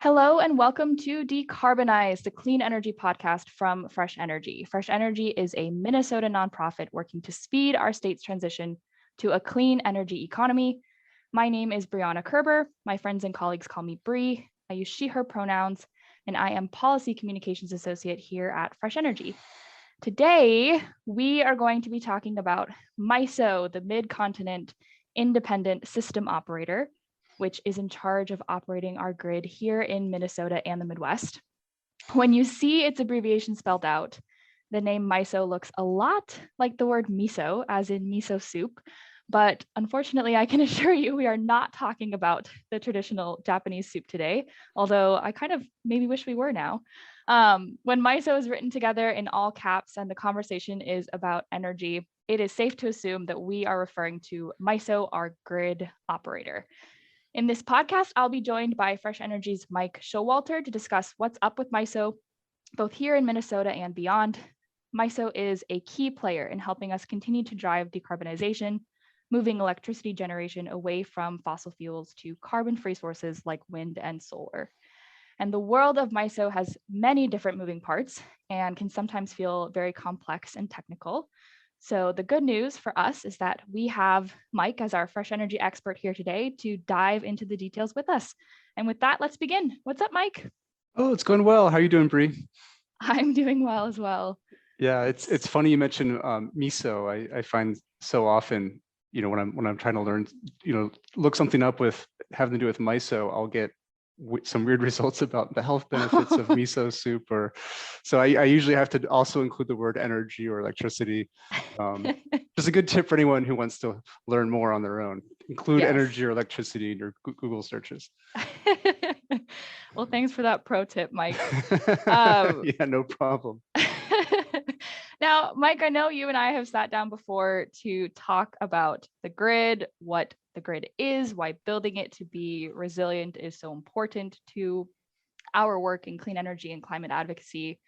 Hello and welcome to Decarbonize, the clean energy podcast from Fresh Energy. Fresh Energy is a Minnesota nonprofit working to speed our state's transition to a clean energy economy. My name is Brianna Kerber. My friends and colleagues call me Bree. I use she, her pronouns, and I am Policy Communications Associate here at Fresh Energy. Today, we are going to be talking about MISO, the Mid-Continent Independent System Operator, which is in charge of operating our grid here in Minnesota and the Midwest. When you see its abbreviation spelled out, the name MISO looks a lot like the word miso, as in miso soup, but unfortunately, I can assure you we are not talking about the traditional Japanese soup today, although I kind of maybe wish we were now. When MISO is written together in all caps and the conversation is about energy, it is safe to assume that we are referring to MISO, our grid operator. In this podcast, I'll be joined by Fresh Energy's Mike Schowalter to discuss what's up with MISO, both here in Minnesota and beyond. MISO is a key player in helping us continue to drive decarbonization, moving electricity generation away from fossil fuels to carbon-free sources like wind and solar. And the world of MISO has many different moving parts and can sometimes feel very complex and technical. So the good news for us is that we have Mike as our Fresh Energy expert here today to dive into the details with us. And with that, let's begin. What's up, Mike? Oh, it's going well. How are you doing, Bree? I'm doing well as well. Yeah, it's funny you mentioned MISO. I find so often, when I'm trying to learn, look something up with having to do with MISO, I'll get some weird results about the health benefits of miso soup, or so I usually have to also include the word energy or electricity. Just a good tip for anyone who wants to learn more on their own. Include energy or electricity in your Google searches. Well, thanks for that pro tip, Mike. Yeah, no problem. Now, Mike, I know you and I have sat down before to talk about the grid, what the grid is, why building it to be resilient is so important to our work in clean energy and climate advocacy.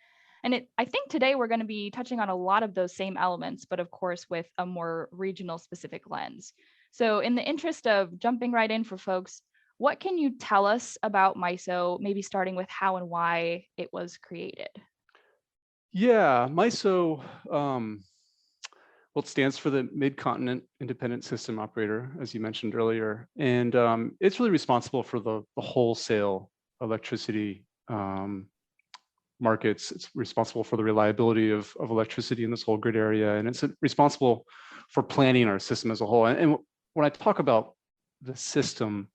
And I think today we're going to be touching on a lot of those same elements, but of course with a more regional specific lens. So in the interest of jumping right in for folks, what can you tell us about MISO, maybe starting with how and why it was created? Yeah, MISO, it stands for the Mid-Continent Independent System Operator, as you mentioned earlier. And it's really responsible for the wholesale electricity markets. It's responsible for the reliability of electricity in this whole grid area. And it's responsible for planning our system as a whole. And when I talk about the system,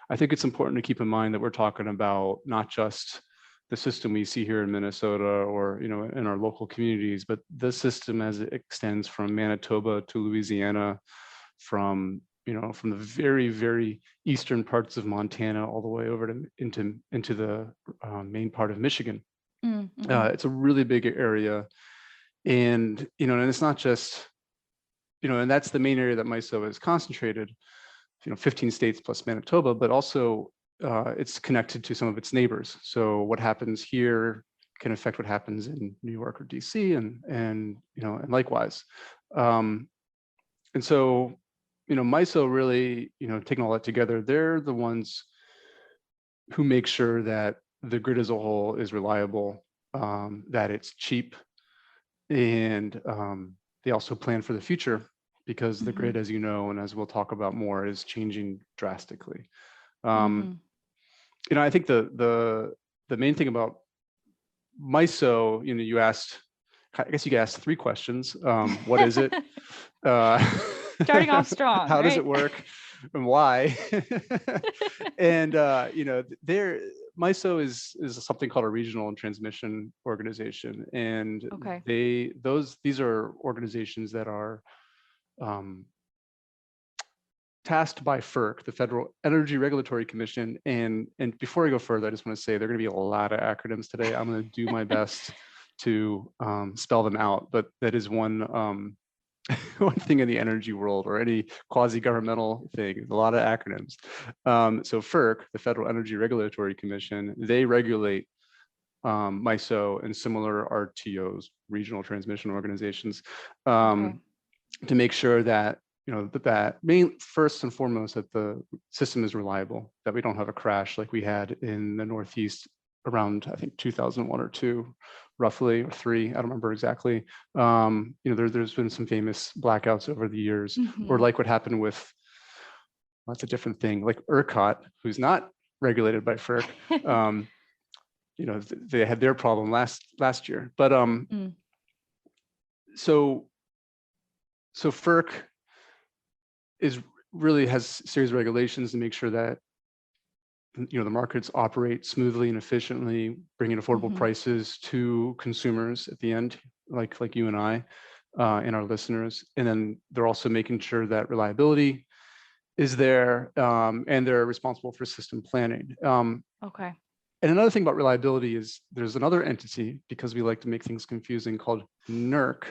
I think it's important to keep in mind that we're talking about not just the system we see here in Minnesota or in our local communities, but the system as it extends from Manitoba to Louisiana, from the very, very eastern parts of Montana all the way over to into the main part of Michigan. Mm-hmm. It's a really big area, and and it's not just and that's the main area that MISO is concentrated. 15 states plus Manitoba, but also it's connected to some of its neighbors. So what happens here can affect what happens in New York or DC, and likewise. And so MISO really taking all that together, they're the ones who make sure that the grid as a whole is reliable, that it's cheap, and they also plan for the future, because the grid, as you know, and as we'll talk about more, is changing drastically. I think the main thing about MISO, you asked, I guess you could ask 3 questions. What is it? Starting off strong. How does it work, and why? And MISO is something called a regional and transmission organization, and these are organizations that are tasked by FERC, the Federal Energy Regulatory Commission. And before I go further, I just want to say there are going to be a lot of acronyms today. I'm going to do my best to spell them out, but that is one one thing in the energy world or any quasi-governmental thing, a lot of acronyms. So FERC, the Federal Energy Regulatory Commission, they regulate MISO and similar RTOs, regional transmission organizations, to make sure that that main first and foremost that the system is reliable, that we don't have a crash like we had in the Northeast around, I think, 2001 or two, roughly, or three, I don't remember exactly. There's been some famous blackouts over the years, or like what happened with, that's a different thing, like ERCOT, who's not regulated by FERC. They had their problem last year, but so FERC really has a series of regulations to make sure that the markets operate smoothly and efficiently, bringing affordable prices to consumers at the end, like you and I and our listeners. And then they're also making sure that reliability is there, and they're responsible for system planning. Okay. And another thing about reliability is there's another entity, because we like to make things confusing, called NERC.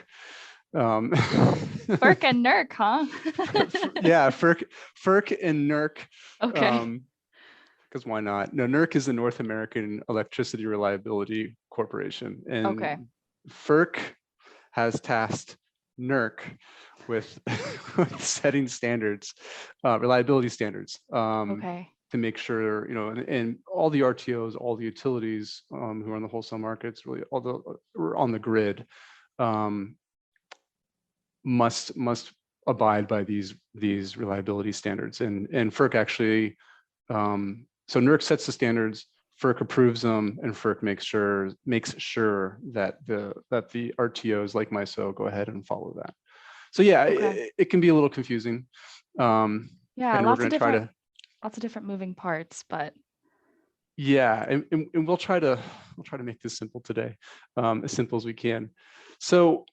FERC and NERC, huh? Yeah, FERC and NERC. Okay. Because why not? No, NERC is the North American Electricity Reliability Corporation, and FERC has tasked NERC with setting standards, reliability standards, to make sure, and all the RTOs, all the utilities who are on the wholesale markets, really on the grid, must abide by these reliability standards. And FERC actually, so NERC sets the standards, FERC approves them, and FERC makes sure that the RTOs like MISO go ahead and follow that. So yeah, it can be a little confusing. Yeah, and lots of different moving parts, but yeah, and we'll try to make this simple today, as simple as we can. So,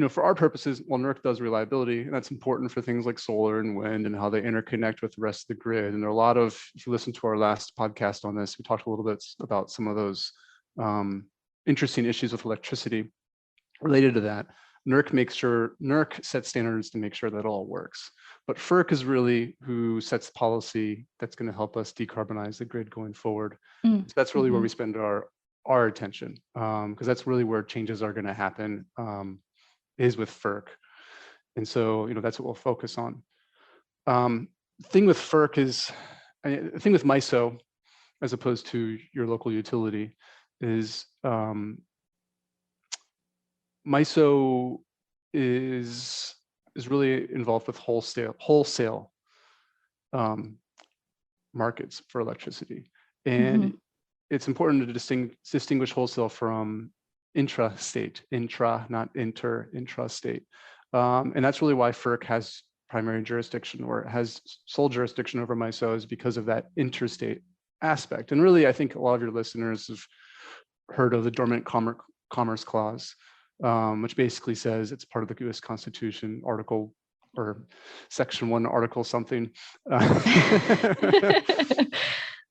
for our purposes, well, NERC does reliability, and that's important for things like solar and wind and how they interconnect with the rest of the grid. And there are a lot of, if you listen to our last podcast on this, we talked a little bit about some of those interesting issues with electricity related to that. NERC sets standards to make sure that all works. But FERC is really who sets policy that's going to help us decarbonize the grid going forward. So that's really where we spend our attention, because that's really where changes are going to happen, is with FERC. And so, that's what we'll focus on. The thing with FERC is, the thing with MISO, as opposed to your local utility, is MISO is really involved with wholesale markets for electricity. And it's important to distinguish wholesale from intrastate, not intrastate. And that's really why FERC has primary jurisdiction, or has sole jurisdiction over MISO, is because of that interstate aspect. And really, I think a lot of your listeners have heard of the Dormant Commerce Clause, which basically says it's part of the US Constitution, Article or Section 1, Article something.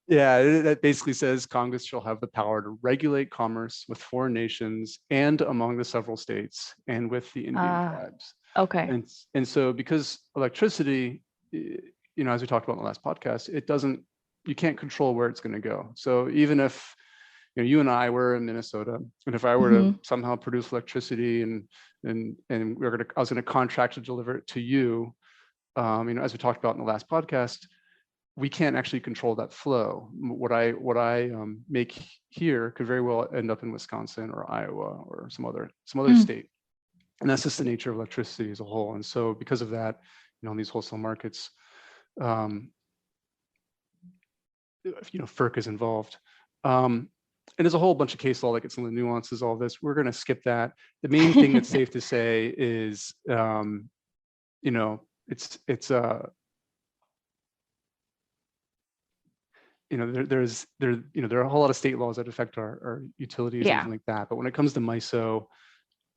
Yeah, that basically says Congress shall have the power to regulate commerce with foreign nations and among the several states and with the Indian tribes. Okay. And so, because electricity, as we talked about in the last podcast, you can't control where it's going to go. So even if you and I were in Minnesota, and if I were to somehow produce electricity and I was going to contract to deliver it to you, as we talked about in the last podcast, we can't actually control that flow. What I make here could very well end up in Wisconsin or Iowa or some other state, and that's just the nature of electricity as a whole. And so, because of that, in these wholesale markets, FERC is involved. And there's a whole bunch of case law that gets into the nuances, all this. We're going to skip that. The main thing that's safe to say is, there are a whole lot of state laws that affect our utilities and things like that. But when it comes to MISO,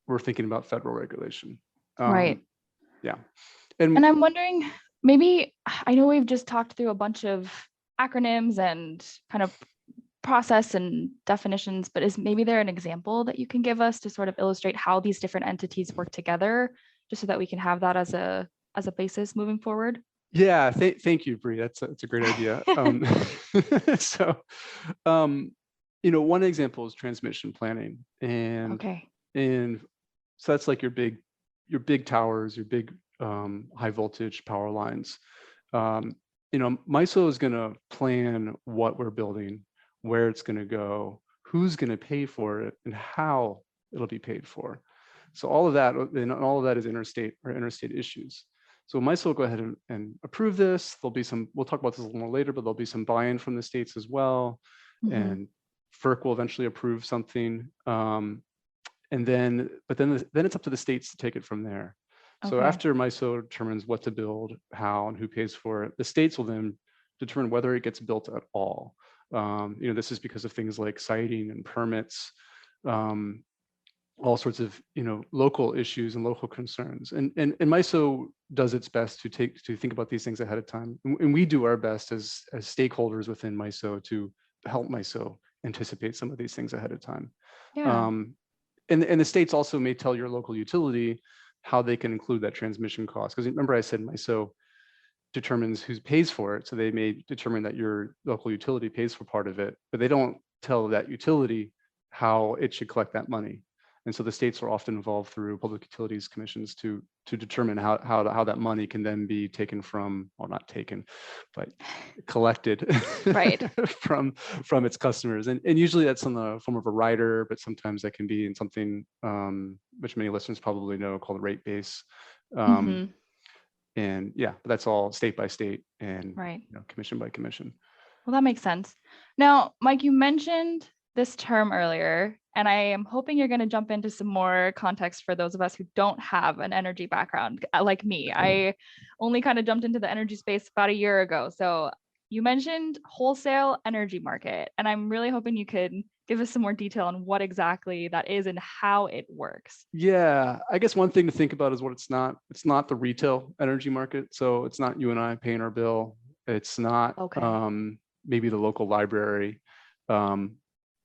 we're thinking about federal regulation. Right. Yeah. And I'm wondering, maybe, I know we've just talked through a bunch of acronyms and kind of process and definitions, but is maybe there an example that you can give us to sort of illustrate how these different entities work together, just so that we can have that as a basis moving forward? Yeah, thank you, Bree. That's a great idea. So, one example is transmission planning, and so that's like your big your big towers, your big high voltage power lines. MISO is going to plan what we're building, where it's going to go, who's going to pay for it, and how it'll be paid for. So all of that, and all of that is interstate issues. So MISO will go ahead and approve this. There'll be some, we'll talk about this a little more later, but there'll be some buy-in from the states as well. And FERC will eventually approve something. And then it's up to the states to take it from there. So after MISO determines what to build, how, and who pays for it, the states will then determine whether it gets built at all. This is because of things like siting and permits, all sorts of local issues and local concerns. And MISO does its best to think about these things ahead of time. And we do our best as stakeholders within MISO to help MISO anticipate some of these things ahead of time. Yeah. And the states also may tell your local utility how they can include that transmission cost. Because remember I said MISO determines who pays for it. So they may determine that your local utility pays for part of it, but they don't tell that utility how it should collect that money. And so the states are often involved through public utilities commissions to determine how that money can then be taken from, or not taken, but collected right. from its customers. And usually that's in the form of a rider, but sometimes that can be in something which many listeners probably know called rate base. And yeah, but that's all state by state and commission by commission. Well, that makes sense. Now, Mike, you mentioned this term earlier, and I am hoping you're going to jump into some more context for those of us who don't have an energy background like me. I only kind of jumped into the energy space about a year ago. So you mentioned wholesale energy market, and I'm really hoping you could give us some more detail on what exactly that is and how it works. Yeah, I guess one thing to think about is what it's not. It's not the retail energy market. So it's not you and I paying our bill. It's not maybe the local library.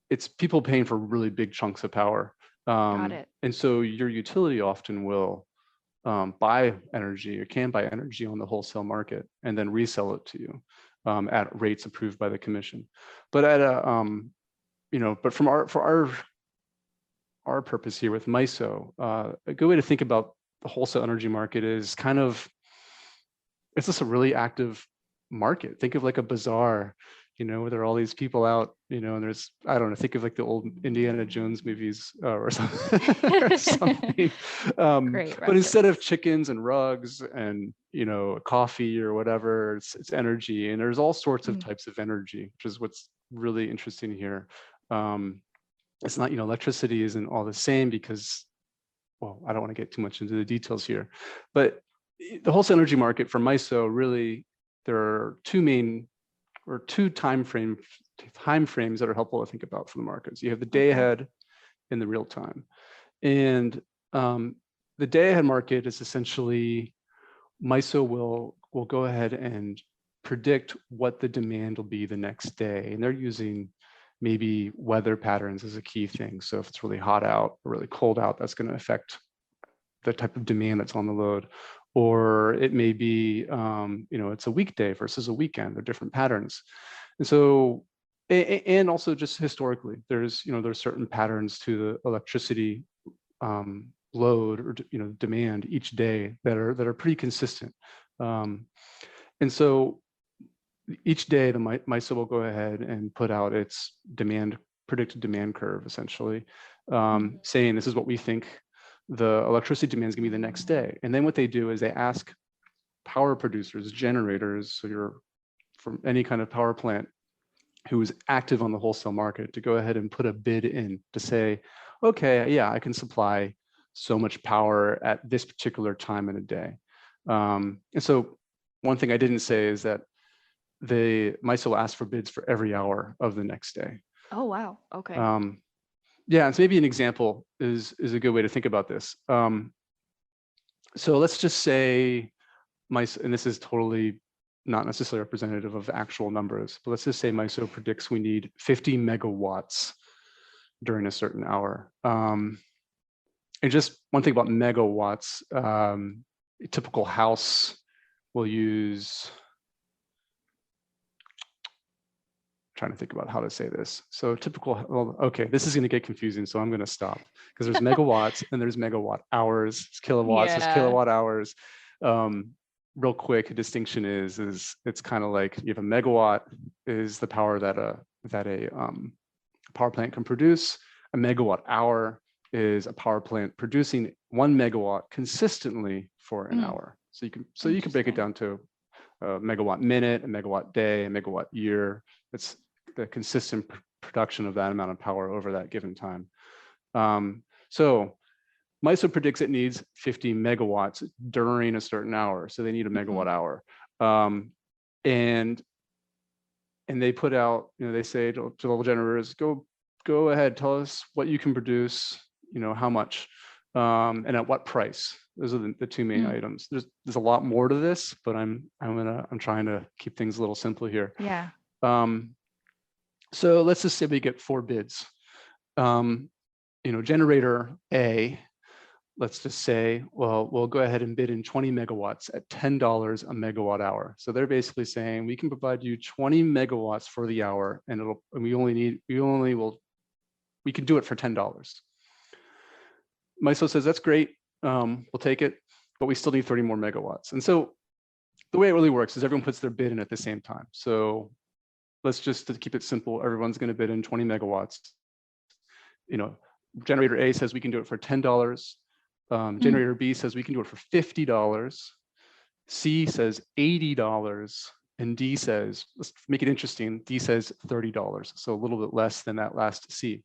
It's people paying for really big chunks of power. Got it. And so your utility often will buy energy or can buy energy on the wholesale market and then resell it to you at rates approved by the commission. But at a but for our purpose here with MISO, a good way to think about the wholesale energy market is it's just a really active market. Think of like a bazaar, where there are all these people out, and there's, I don't know, think of like the old Indiana Jones movies or something. But instead of chickens and rugs and, coffee or whatever, it's energy. And there's all sorts of types of energy, which is what's really interesting here. It's not, electricity isn't all the same because, well, I don't want to get too much into the details here, but the wholesale energy market for MISO, really, there are two time frames that are helpful to think about for the markets. You have the day ahead and the real time. And the day ahead market is essentially MISO will go ahead and predict what the demand will be the next day. And they're using maybe weather patterns as a key thing. So if it's really hot out or really cold out, that's going to affect the type of demand that's on the load. Or it may be, it's a weekday versus a weekend. They're different patterns. And so, and also just historically, there's certain patterns to the electricity load or, demand each day that are pretty consistent. And so each day the MISO will go ahead and put out its predicted demand curve, essentially, saying this is what we think the electricity demand is going to be the next day. And then what they do is they ask power producers, generators, so you're from any kind of power plant who is active on the wholesale market, to go ahead and put a bid in to say, okay, yeah, I can supply so much power at this particular time in a day. And so one thing I didn't say is that the MISO asks for bids for every hour of the next day. Oh, wow. Okay. Yeah, and so maybe an example is a good way to think about this. So let's just say and this is totally not necessarily representative of actual numbers, but let's just say MISO predicts we need 50 megawatts during a certain hour. And just one thing about megawatts, a typical house will use, trying to think about how to say this. So typical, well, okay, this is going to get confusing, so I'm going to stop because there's megawatts and there's megawatt hours, there's kilowatts, there's kilowatt hours. Real quick, a distinction is it's kind of like you have a megawatt is the power that a power plant can produce. A megawatt hour is a power plant producing 1 megawatt consistently for an hour. So you can break it down to a megawatt minute, a megawatt day, a megawatt year. It's the consistent production of that amount of power over that given time. So MISO predicts it needs 50 megawatts during a certain hour. So they need a megawatt hour. And they put out, they say to the generators, go ahead, tell us what you can produce, how much, and at what price. Those are the two main items. There's a lot more to this, but I'm trying to keep things a little simple here. Yeah. So let's just say we get 4 bids. Generator A, let's just say, well, we'll go ahead and bid in 20 megawatts at $10 a megawatt hour. So they're basically saying we can provide you 20 megawatts for the hour, and we can do it for $10. MISO says that's great. We'll take it, but we still need 30 more megawatts. And so the way it really works is everyone puts their bid in at the same time. So let's just to keep it simple, everyone's going to bid in 20 megawatts. Generator A says we can do it for $10. Generator B says we can do it for $50. C says $80. And D says, let's make it interesting, D says $30. So a little bit less than that last C.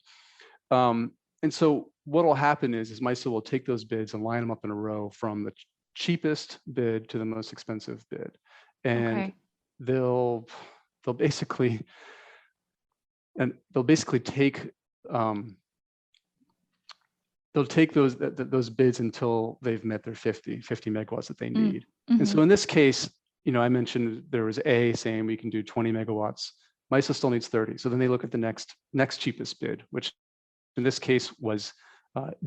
And so what will happen is MISO will take those bids and line them up in a row from the cheapest bid to the most expensive bid. And they'll basically take they'll take those bids until they've met their 50 megawatts that they need. And so in this case, I mentioned there was A saying we can do 20 megawatts. MISO still needs 30. So then they look at the next cheapest bid, which in this case was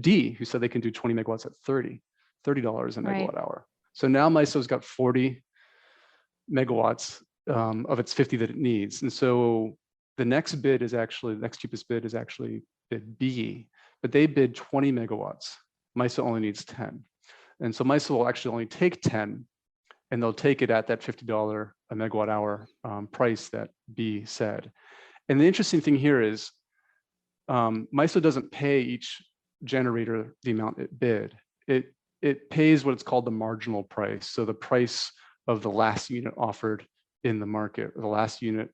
D, who said they can do 20 megawatts at $30 a megawatt hour. So now MISO's got 40 megawatts of its 50 that it needs. And so the next cheapest bid is actually bid B, but they bid 20 megawatts. MISO only needs 10. And so MISO will actually only take 10, and they'll take it at that $50 a megawatt hour price that B said. And the interesting thing here is MISO doesn't pay each generator the amount it bid. It pays what it's called the marginal price. So the price of the last unit offered in the market, or the last unit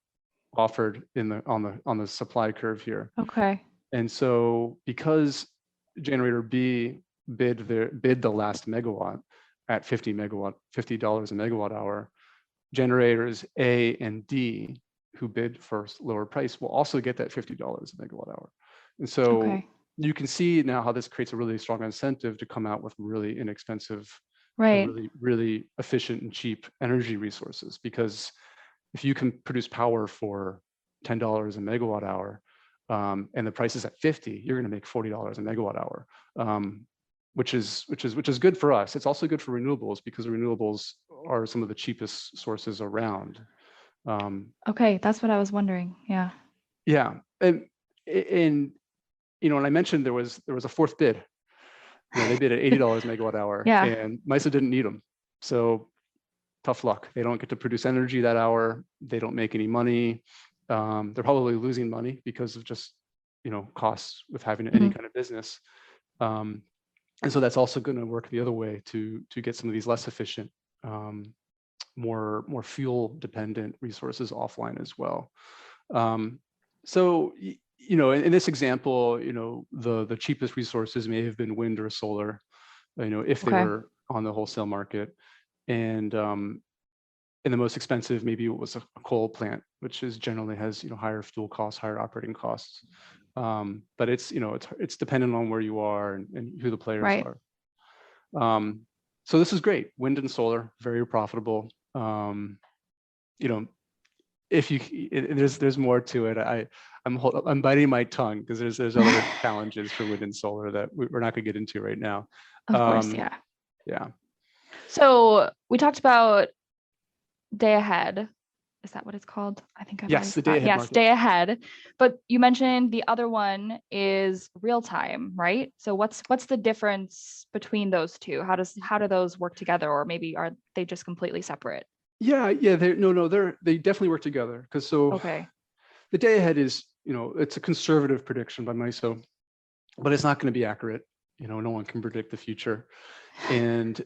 offered on the supply curve here. Okay. And so because generator B bid the last megawatt at $50 a megawatt hour, generators A and D, who bid for lower price, will also get that $50 a megawatt hour. And so you can see now how this creates a really strong incentive to come out with really inexpensive, really, really efficient and cheap energy resources. Because if you can produce power for $10 a megawatt hour, and the price is at 50, you're going to make $40 a megawatt hour, which is good for us. It's also good for renewables because renewables are some of the cheapest sources around. Okay, that's what I was wondering. Yeah. Yeah, and I mentioned there was a fourth bid. They bid at $80 megawatt hour, and MISO didn't need them. So tough luck. They don't get to produce energy that hour. They don't make any money. They're probably losing money because of just costs with having any kind of business. And so that's also going to work the other way to get some of these less efficient, more fuel dependent resources offline as well. So in this example, the cheapest resources may have been wind or solar, if they were on the wholesale market, and the most expensive maybe it was a coal plant, which generally has higher fuel costs, higher operating costs. But it's dependent on where you are and who the players are. So this is great. Wind and solar, very profitable. If there's more to it. I'm biting my tongue because there's other challenges for wind and solar that we're not going to get into right now. Of course, yeah. Yeah. So we talked about day ahead Is that what it's called? I think I've already Yes, the day forgot. ahead Yes, market. day ahead. But you mentioned the other one is real time, right? So what's the difference between those two? How do those work together, or maybe are they just completely separate? Yeah, they definitely work together, because Okay. the day ahead is, it's a conservative prediction by MISO, but it's not going to be accurate. No one can predict the future. And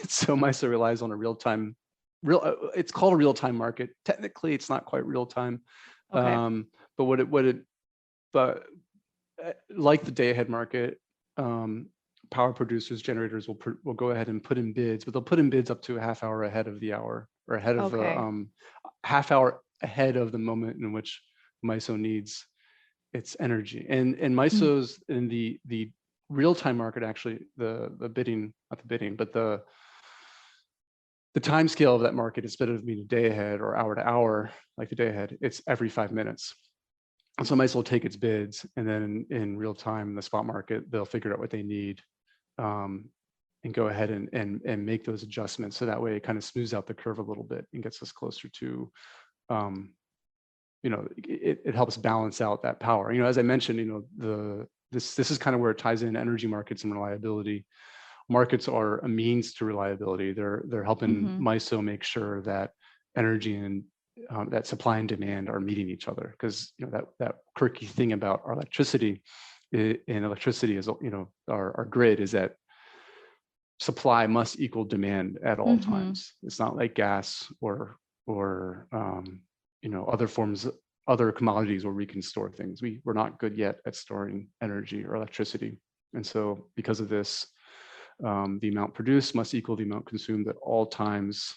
so MISO relies on a it's called a real-time market. Technically, it's not quite real-time. Okay. But like the day-ahead market, power producers, generators will go ahead and put in bids, but they'll put in bids up to a half hour ahead of the hour, or ahead of Okay. half hour ahead of the moment in which MISO needs its energy. And MISO's in the real-time market, actually, the bidding, not the bidding, but the time scale of that market, instead of being a day ahead or hour to hour like the day ahead, it's every 5 minutes. And so MISO will take its bids, and then in real time, the spot market, they'll figure out what they need, and go ahead and make those adjustments. So that way it kind of smooths out the curve a little bit and gets us closer to, it helps balance out that power. As I mentioned, this is kind of where it ties in energy markets and reliability. Markets are a means to reliability. They're helping MISO make sure that energy and that supply and demand are meeting each other, because that quirky thing about our electricity, and electricity is, our grid, is that supply must equal demand at all times. It's not like gas or other commodities where we can store things. We're not good yet at storing energy or electricity, and so because of this, the amount produced must equal the amount consumed at all times.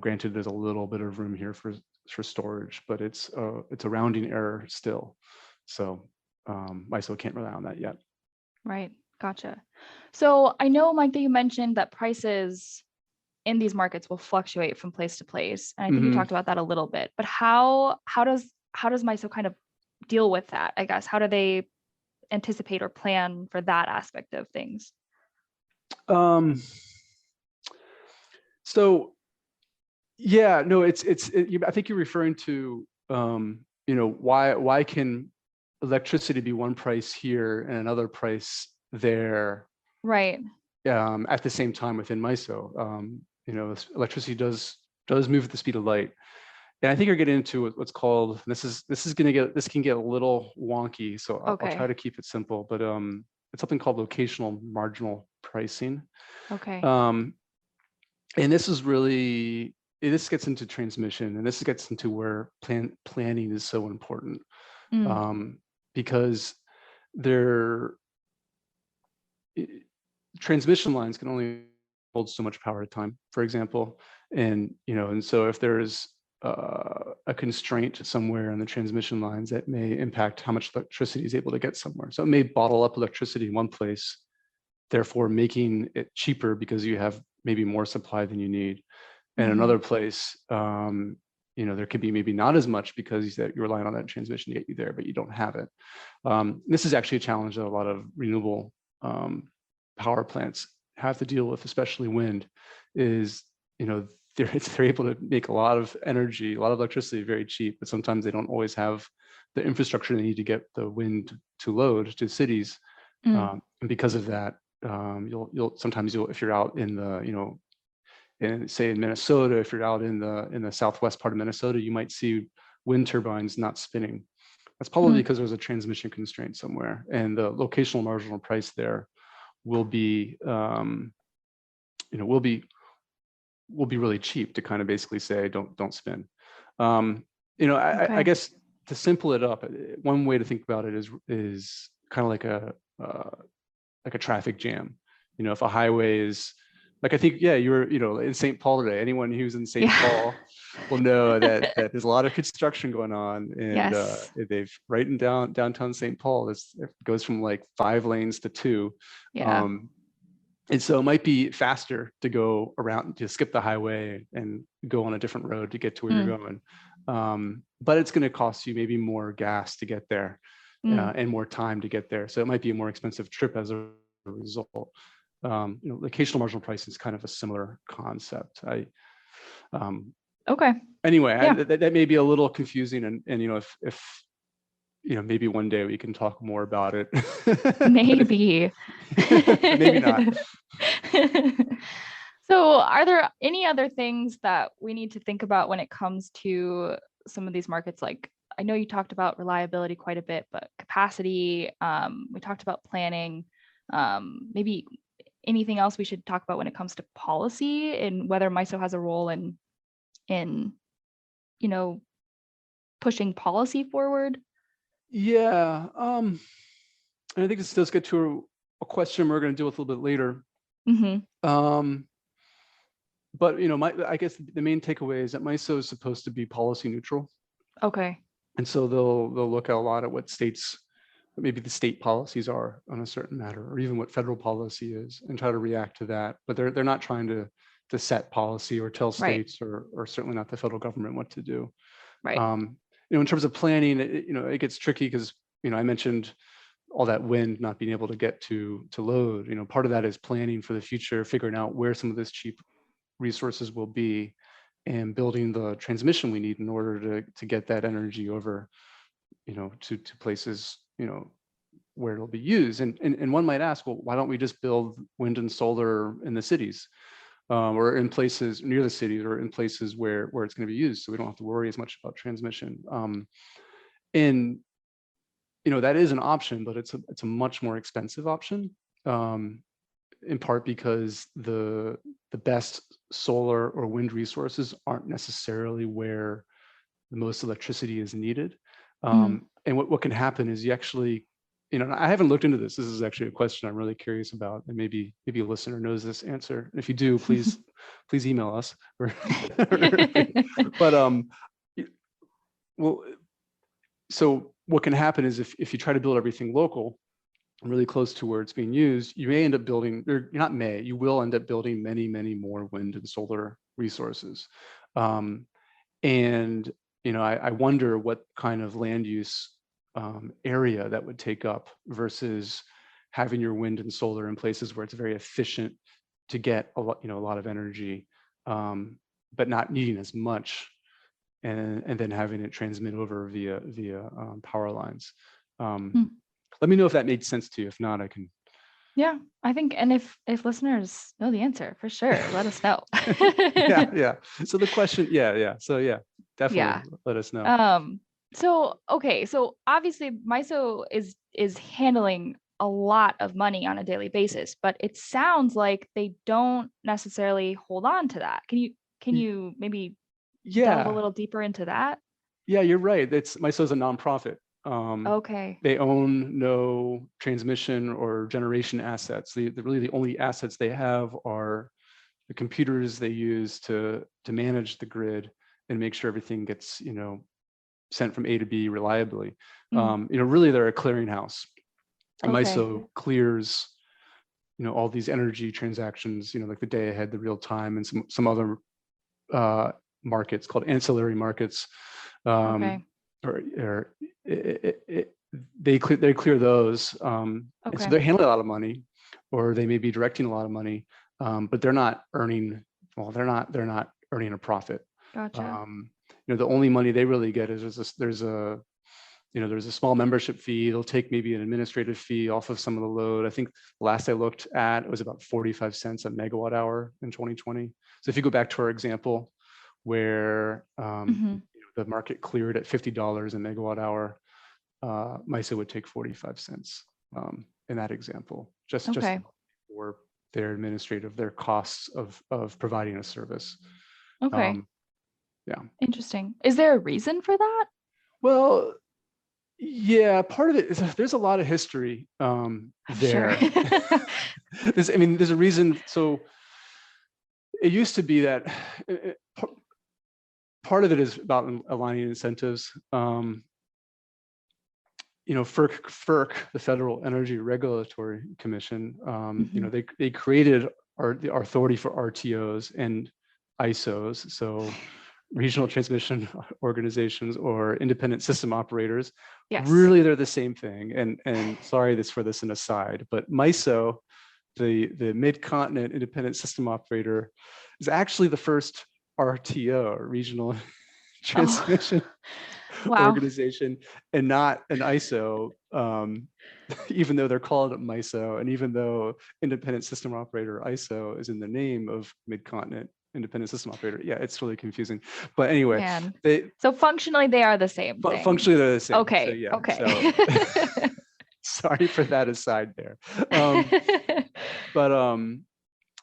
Granted, there's a little bit of room here for storage, but it's a rounding error still. So MISO can't rely on that yet. Right. Gotcha. So I know, Mike, that you mentioned that prices in these markets will fluctuate from place to place, and I think you talked about that a little bit. But how does MISO kind of deal with that? I guess, how do they anticipate or plan for that aspect of things? So yeah, no, I think you're referring to, why can electricity be one price here and another price there, Right. at the same time within MISO. Electricity does move at the speed of light. And I think you're getting into what's called, this can get a little wonky, so I'll try to keep it simple, but it's something called locational marginal pricing. Okay. And this gets into transmission, and this gets into where planning is so important, because transmission lines can only hold so much power at a time, for example. And so if there's a constraint somewhere in the transmission lines, that may impact how much electricity is able to get somewhere. So it may bottle up electricity in one place, therefore making it cheaper because you have maybe more supply than you need. And another place, there could be maybe not as much because you're relying on that transmission to get you there, but you don't have it. This is actually a challenge that a lot of renewable power plants have to deal with, especially wind, is, they're able to make a lot of energy, a lot of electricity very cheap, but sometimes they don't always have the infrastructure they need to get the wind to load to cities. And because of that, sometimes if you're out in the, say in Minnesota, if you're out in the southwest part of Minnesota, you might see wind turbines not spinning. That's probably because there's a transmission constraint somewhere, and the locational marginal price there will be, will be really cheap to kind of basically say don't spin. I guess to simple it up, one way to think about it is kind of like a traffic jam. If a highway is, like, I think, you were, in St. Paul today. Anyone who's in St. Paul will know that there's a lot of construction going on, and they've right in downtown St. Paul. It goes from like 5 lanes to 2. And so it might be faster to go around, to skip the highway and go on a different road to get to where you're going. But it's going to cost you maybe more gas to get there, and more time to get there. So it might be a more expensive trip as a result. Locational marginal price is kind of a similar concept. Okay. Anyway, Yeah. that may be a little confusing, and if maybe one day we can talk more about it. Maybe. But maybe not. So, are there any other things that we need to think about when it comes to some of these markets? Like, I know you talked about reliability quite a bit, but capacity, we talked about planning, maybe anything else we should talk about when it comes to policy and whether MISO has a role in pushing policy forward? Yeah. And I think this does get to a question we're going to deal with a little bit later. Mm-hmm. But I guess the main takeaway is that MISO is supposed to be policy neutral, Okay. and so they'll look at a lot at what states, maybe the state policies are on a certain matter, or even what federal policy is, and try to react to that. But they're not trying to set policy or tell Right. states or certainly not the federal government what to do. Right. In terms of planning, it gets tricky because I mentioned all that wind not being able to get to load. Part of that is planning for the future, figuring out where some of this cheap resources will be, and building the transmission we need in order to get that energy over, to places, where it'll be used. And one might ask, well, why don't we just build wind and solar in the cities, or in places near the cities, or in places where it's going to be used, so we don't have to worry as much about transmission. And that is an option, but it's a much more expensive option. In part because the best solar or wind resources aren't necessarily where the most electricity is needed. And what can happen is you actually, I haven't looked into this. This is actually a question I'm really curious about, and maybe a listener knows this answer. If you do, please email us. But well, so what can happen is if you try to build everything local, really close to where it's being used, you may end up building, or not may, you will end up building many, many more wind and solar resources. And I wonder what kind of land use area that would take up versus having your wind and solar in places where it's very efficient to get a lot of energy, but not needing as much, and then having it transmit over via power lines. Let me know if that made sense to you. If not, I can. Yeah, I think, and if listeners know the answer, for sure, let us know. Yeah. So the question, So definitely let us know. So okay, so obviously MISO is handling a lot of money on a daily basis, but it sounds like they don't necessarily hold on to that. Can you maybe delve a little deeper into that? Yeah, you're right. MISO is a nonprofit. Okay. They own no transmission or generation assets. Really the only assets they have are the computers they use to manage the grid and make sure everything gets sent from A to B reliably. Really they're a clearinghouse. And MISO clears all these energy transactions, like the day ahead, the real time, and some other markets called ancillary markets. Or they clear those, and so they're handling a lot of money, or they may be directing a lot of money, but they're not earning. Well, they're not earning a profit. Gotcha. The only money they really get is there's a small membership fee. They'll take maybe an administrative fee off of some of the load. I think last I looked at, it was about 45 cents a megawatt hour in 2020. So if you go back to our example where the market cleared at $50 a megawatt hour, MISO would take 45 cents in that example, just for their costs of providing a service. Okay. Yeah. Interesting. Is there a reason for that? Well, yeah, part of it is there's a lot of history there. Sure. There's a reason. So it used to be that part of it is about aligning incentives. FERC, the Federal Energy Regulatory Commission, they created the authority for RTOs and ISOs, so regional transmission organizations or independent system operators. Yes. Really, they're the same thing. And sorry for this an aside, but MISO, the Mid-Continent Independent System Operator, is actually the first RTO, or Regional Transmission Wow. Organization, and not an ISO, even though they're called MISO, and even though Independent System Operator ISO is in the name of Mid-Continent Independent System Operator. Yeah, it's really confusing. But anyway, Man. they So functionally they are the same thing. functionally they're the same. Okay. So, yeah. Okay. So sorry for that aside there. But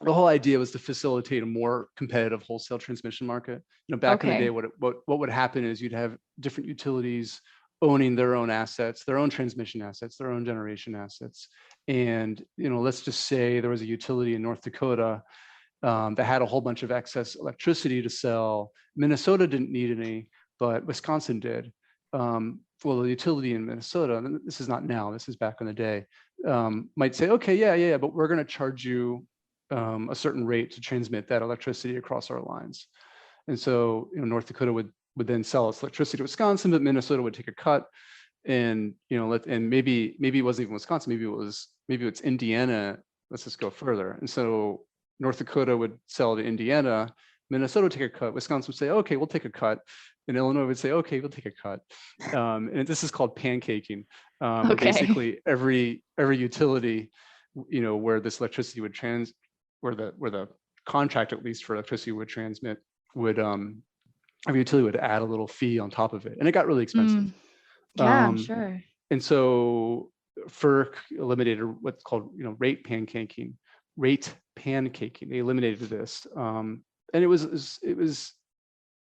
the whole idea was to facilitate a more competitive wholesale transmission market. Back in the day, what would happen is you'd have different utilities owning their own assets, their own transmission assets, their own generation assets. And let's just say there was a utility in North Dakota that had a whole bunch of excess electricity to sell. Minnesota didn't need any, but Wisconsin did. Well, the utility in Minnesota, and this is not now, this is back in the day, might say, okay, yeah, but we're going to charge you a certain rate to transmit that electricity across our lines. And so, North Dakota would then sell its electricity to Wisconsin, but Minnesota would take a cut. And and maybe it wasn't even Wisconsin, maybe it's Indiana. Let's just go further. And so North Dakota would sell to Indiana, Minnesota would take a cut, Wisconsin would say, okay, we'll take a cut, and Illinois would say, okay, we'll take a cut. And this is called pancaking. Where basically every utility, where this electricity would where the contract, at least for electricity, would transmit, would every utility would add a little fee on top of it, and it got really expensive. Yeah, I'm sure. And so FERC eliminated what's called rate pancaking. They eliminated this, and it was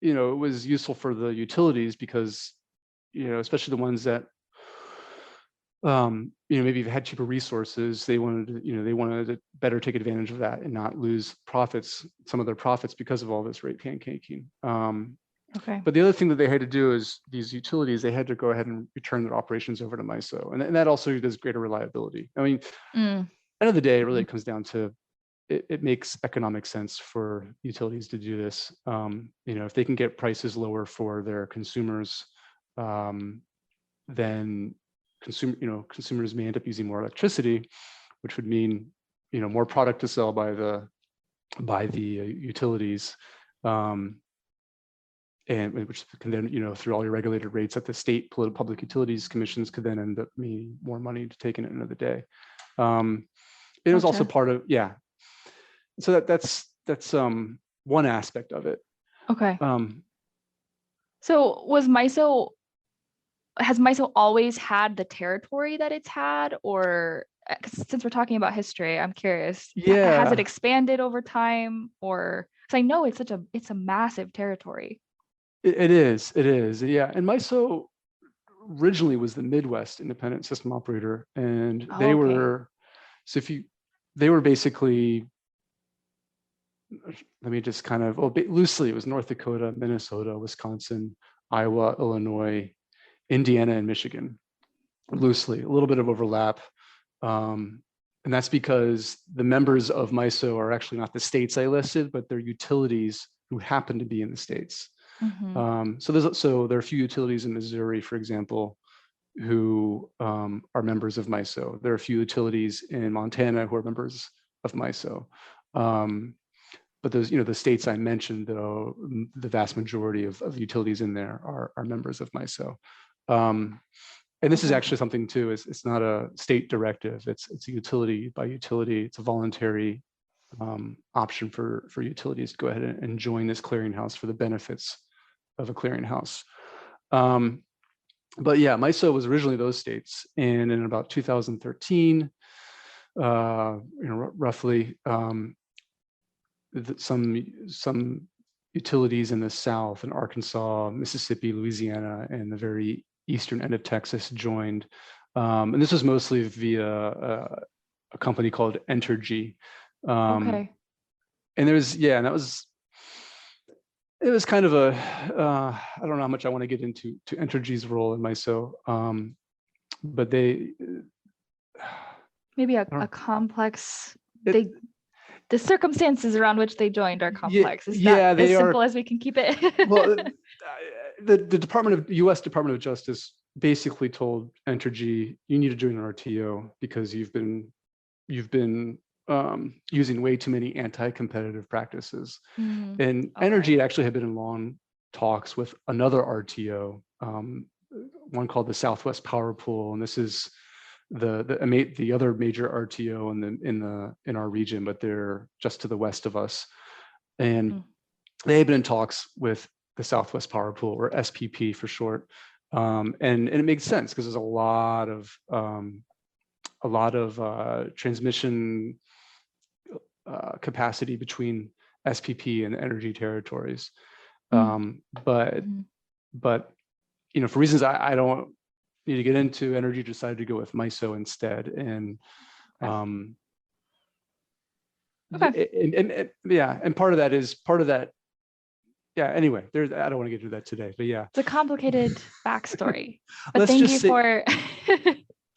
useful for the utilities because especially the ones that maybe had cheaper resources, they wanted to better take advantage of that and not lose some of their profits because of all this rate pancaking. Okay. But the other thing that they had to do is these utilities, they had to go ahead and return their operations over to MISO, and that also does greater reliability. I mean, end of the day, it really comes down to it makes economic sense for utilities to do this. If they can get prices lower for their consumers, then consumers may end up using more electricity, which would mean more product to sell by the utilities, and which can then through all your regulated rates at the state public utilities commissions could then end up meaning more money to take in at the end of the day. It was also part of so that's one aspect of it. Okay. So has MISO always had the territory that it's had, or since we're talking about history, I'm curious. Yeah. Has it expanded over time, or because I know it's a massive territory. It is. Yeah. And MISO originally was the Midwest Independent System Operator, and they were basically, let me just kind of, loosely, it was North Dakota, Minnesota, Wisconsin, Iowa, Illinois, Indiana, and Michigan. Loosely, a little bit of overlap. And that's because the members of MISO are actually not the states I listed, but they're utilities who happen to be in the states. So there are a few utilities in Missouri, for example, who are members of MISO. There are a few utilities in Montana who are members of MISO. But those, the states I mentioned, though, the vast majority of utilities in there are members of MISO. And this is actually something too, it's not a state directive, it's a utility by utility, it's a voluntary option for utilities to go ahead and join this clearinghouse for the benefits of a clearinghouse. But yeah, MISO was originally those states, and in about 2013, roughly, some utilities in the South, in Arkansas, Mississippi, Louisiana, and the very eastern end of Texas joined. And this was mostly via a company called Entergy. Okay. And it was kind of I don't know how much I want to get into Entergy's role in MISO, but maybe a complex, the circumstances around which they joined are complex. Is that as simple as we can keep it? Well, the U.S. Department of Justice basically told Entergy, you need to join an RTO because you've been using way too many anti-competitive practices. Mm, And okay. energy actually had been in long talks with another RTO, one called the Southwest Power Pool, and this is the other major RTO in our region, but they're just to the west of us. And Mm. they had been in talks with the Southwest Power Pool, or SPP for short, and it makes sense because there's a lot of transmission capacity between SPP and energy territories. Mm. But Mhm. for reasons I don't need to get into, energy decided to go with MISO instead. And Okay. and part of that. Yeah. Anyway, I don't want to get into that today, but yeah. It's a complicated backstory, but Let's thank just you say, for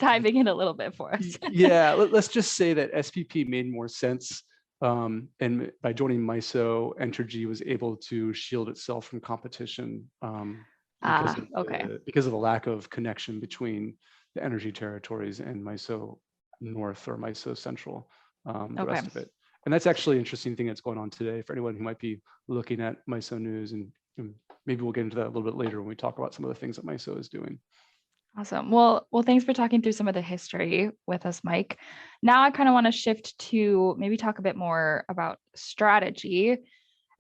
diving in a little bit for us. yeah, let's just say that SPP made more sense. And by joining MISO, Entergy was able to shield itself from competition Okay. because of the lack of connection between the energy territories and MISO North or MISO Central, the rest of it. And that's actually an interesting thing that's going on today for anyone who might be looking at MISO news. And maybe we'll get into that a little bit later when we talk about some of the things that MISO is doing. Awesome. Well, thanks for talking through some of the history with us, Mike. Now I kind of want to shift to maybe talk a bit more about strategy.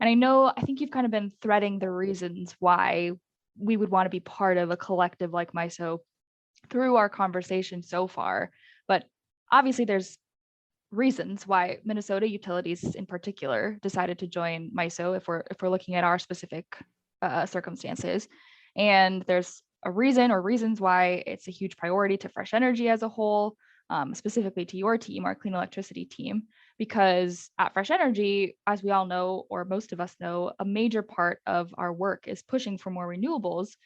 And I think you've kind of been threading the reasons why we would want to be part of a collective like MISO through our conversation so far. But obviously there's reasons why Minnesota utilities in particular decided to join MISO if we're looking at our specific circumstances. And there's a reason or reasons why it's a huge priority to Fresh Energy as a whole, specifically to your team, our clean electricity team, because at Fresh Energy, as we all know, or most of us know, a major part of our work is pushing for more renewables.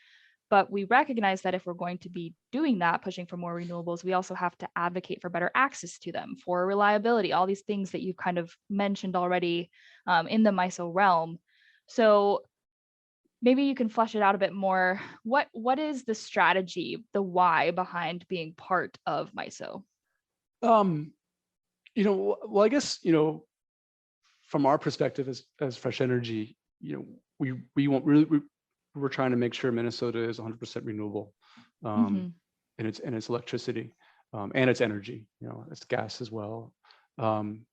But we recognize that if we're going to be doing that, pushing for more renewables, we also have to advocate for better access to them, for reliability, all these things that you've kind of mentioned already in the MISO realm. So maybe you can flesh it out a bit more. What is the strategy, the why behind being part of MISO? Well, I guess, from our perspective as Fresh Energy, we're trying to make sure Minnesota is 100% renewable, in its electricity, and its energy, its gas as well. And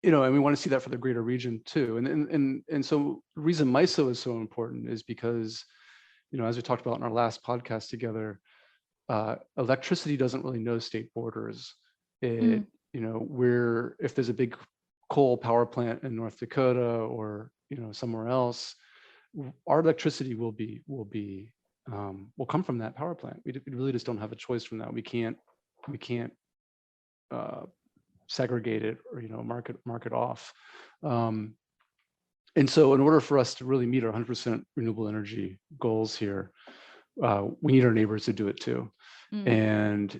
we want to see that for the greater region too. And so the reason MISO is so important is because, as we talked about in our last podcast together, electricity doesn't really know state borders. If there's a big coal power plant in North Dakota or somewhere else, our electricity will come from that power plant. We really just don't have a choice from that. We can't segregate it or mark it off. And so in order for us to really meet our 100% renewable energy goals here, we need our neighbors to do it too. And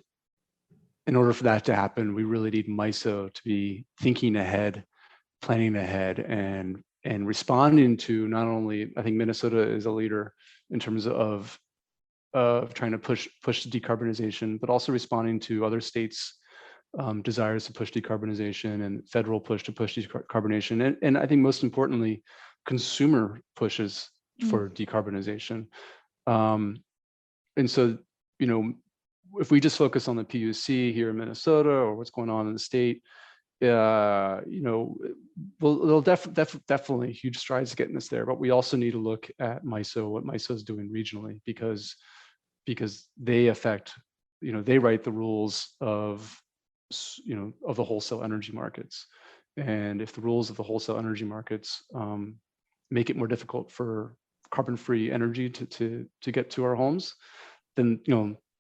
in order for that to happen, we really need MISO to be thinking ahead, planning ahead, and responding to not only, I think Minnesota is a leader in terms of trying to push decarbonization, but also responding to other states' desires to push decarbonization and federal push to push decarbonization. And I think most importantly, consumer pushes for decarbonization. And so, if we just focus on the PUC here in Minnesota or what's going on in the state, there'll definitely huge strides getting us there. But we also need to look at MISO, what MISO is doing regionally, because they affect, they write the rules of the wholesale energy markets. And if the rules of the wholesale energy markets make it more difficult for carbon-free energy to get to our homes, then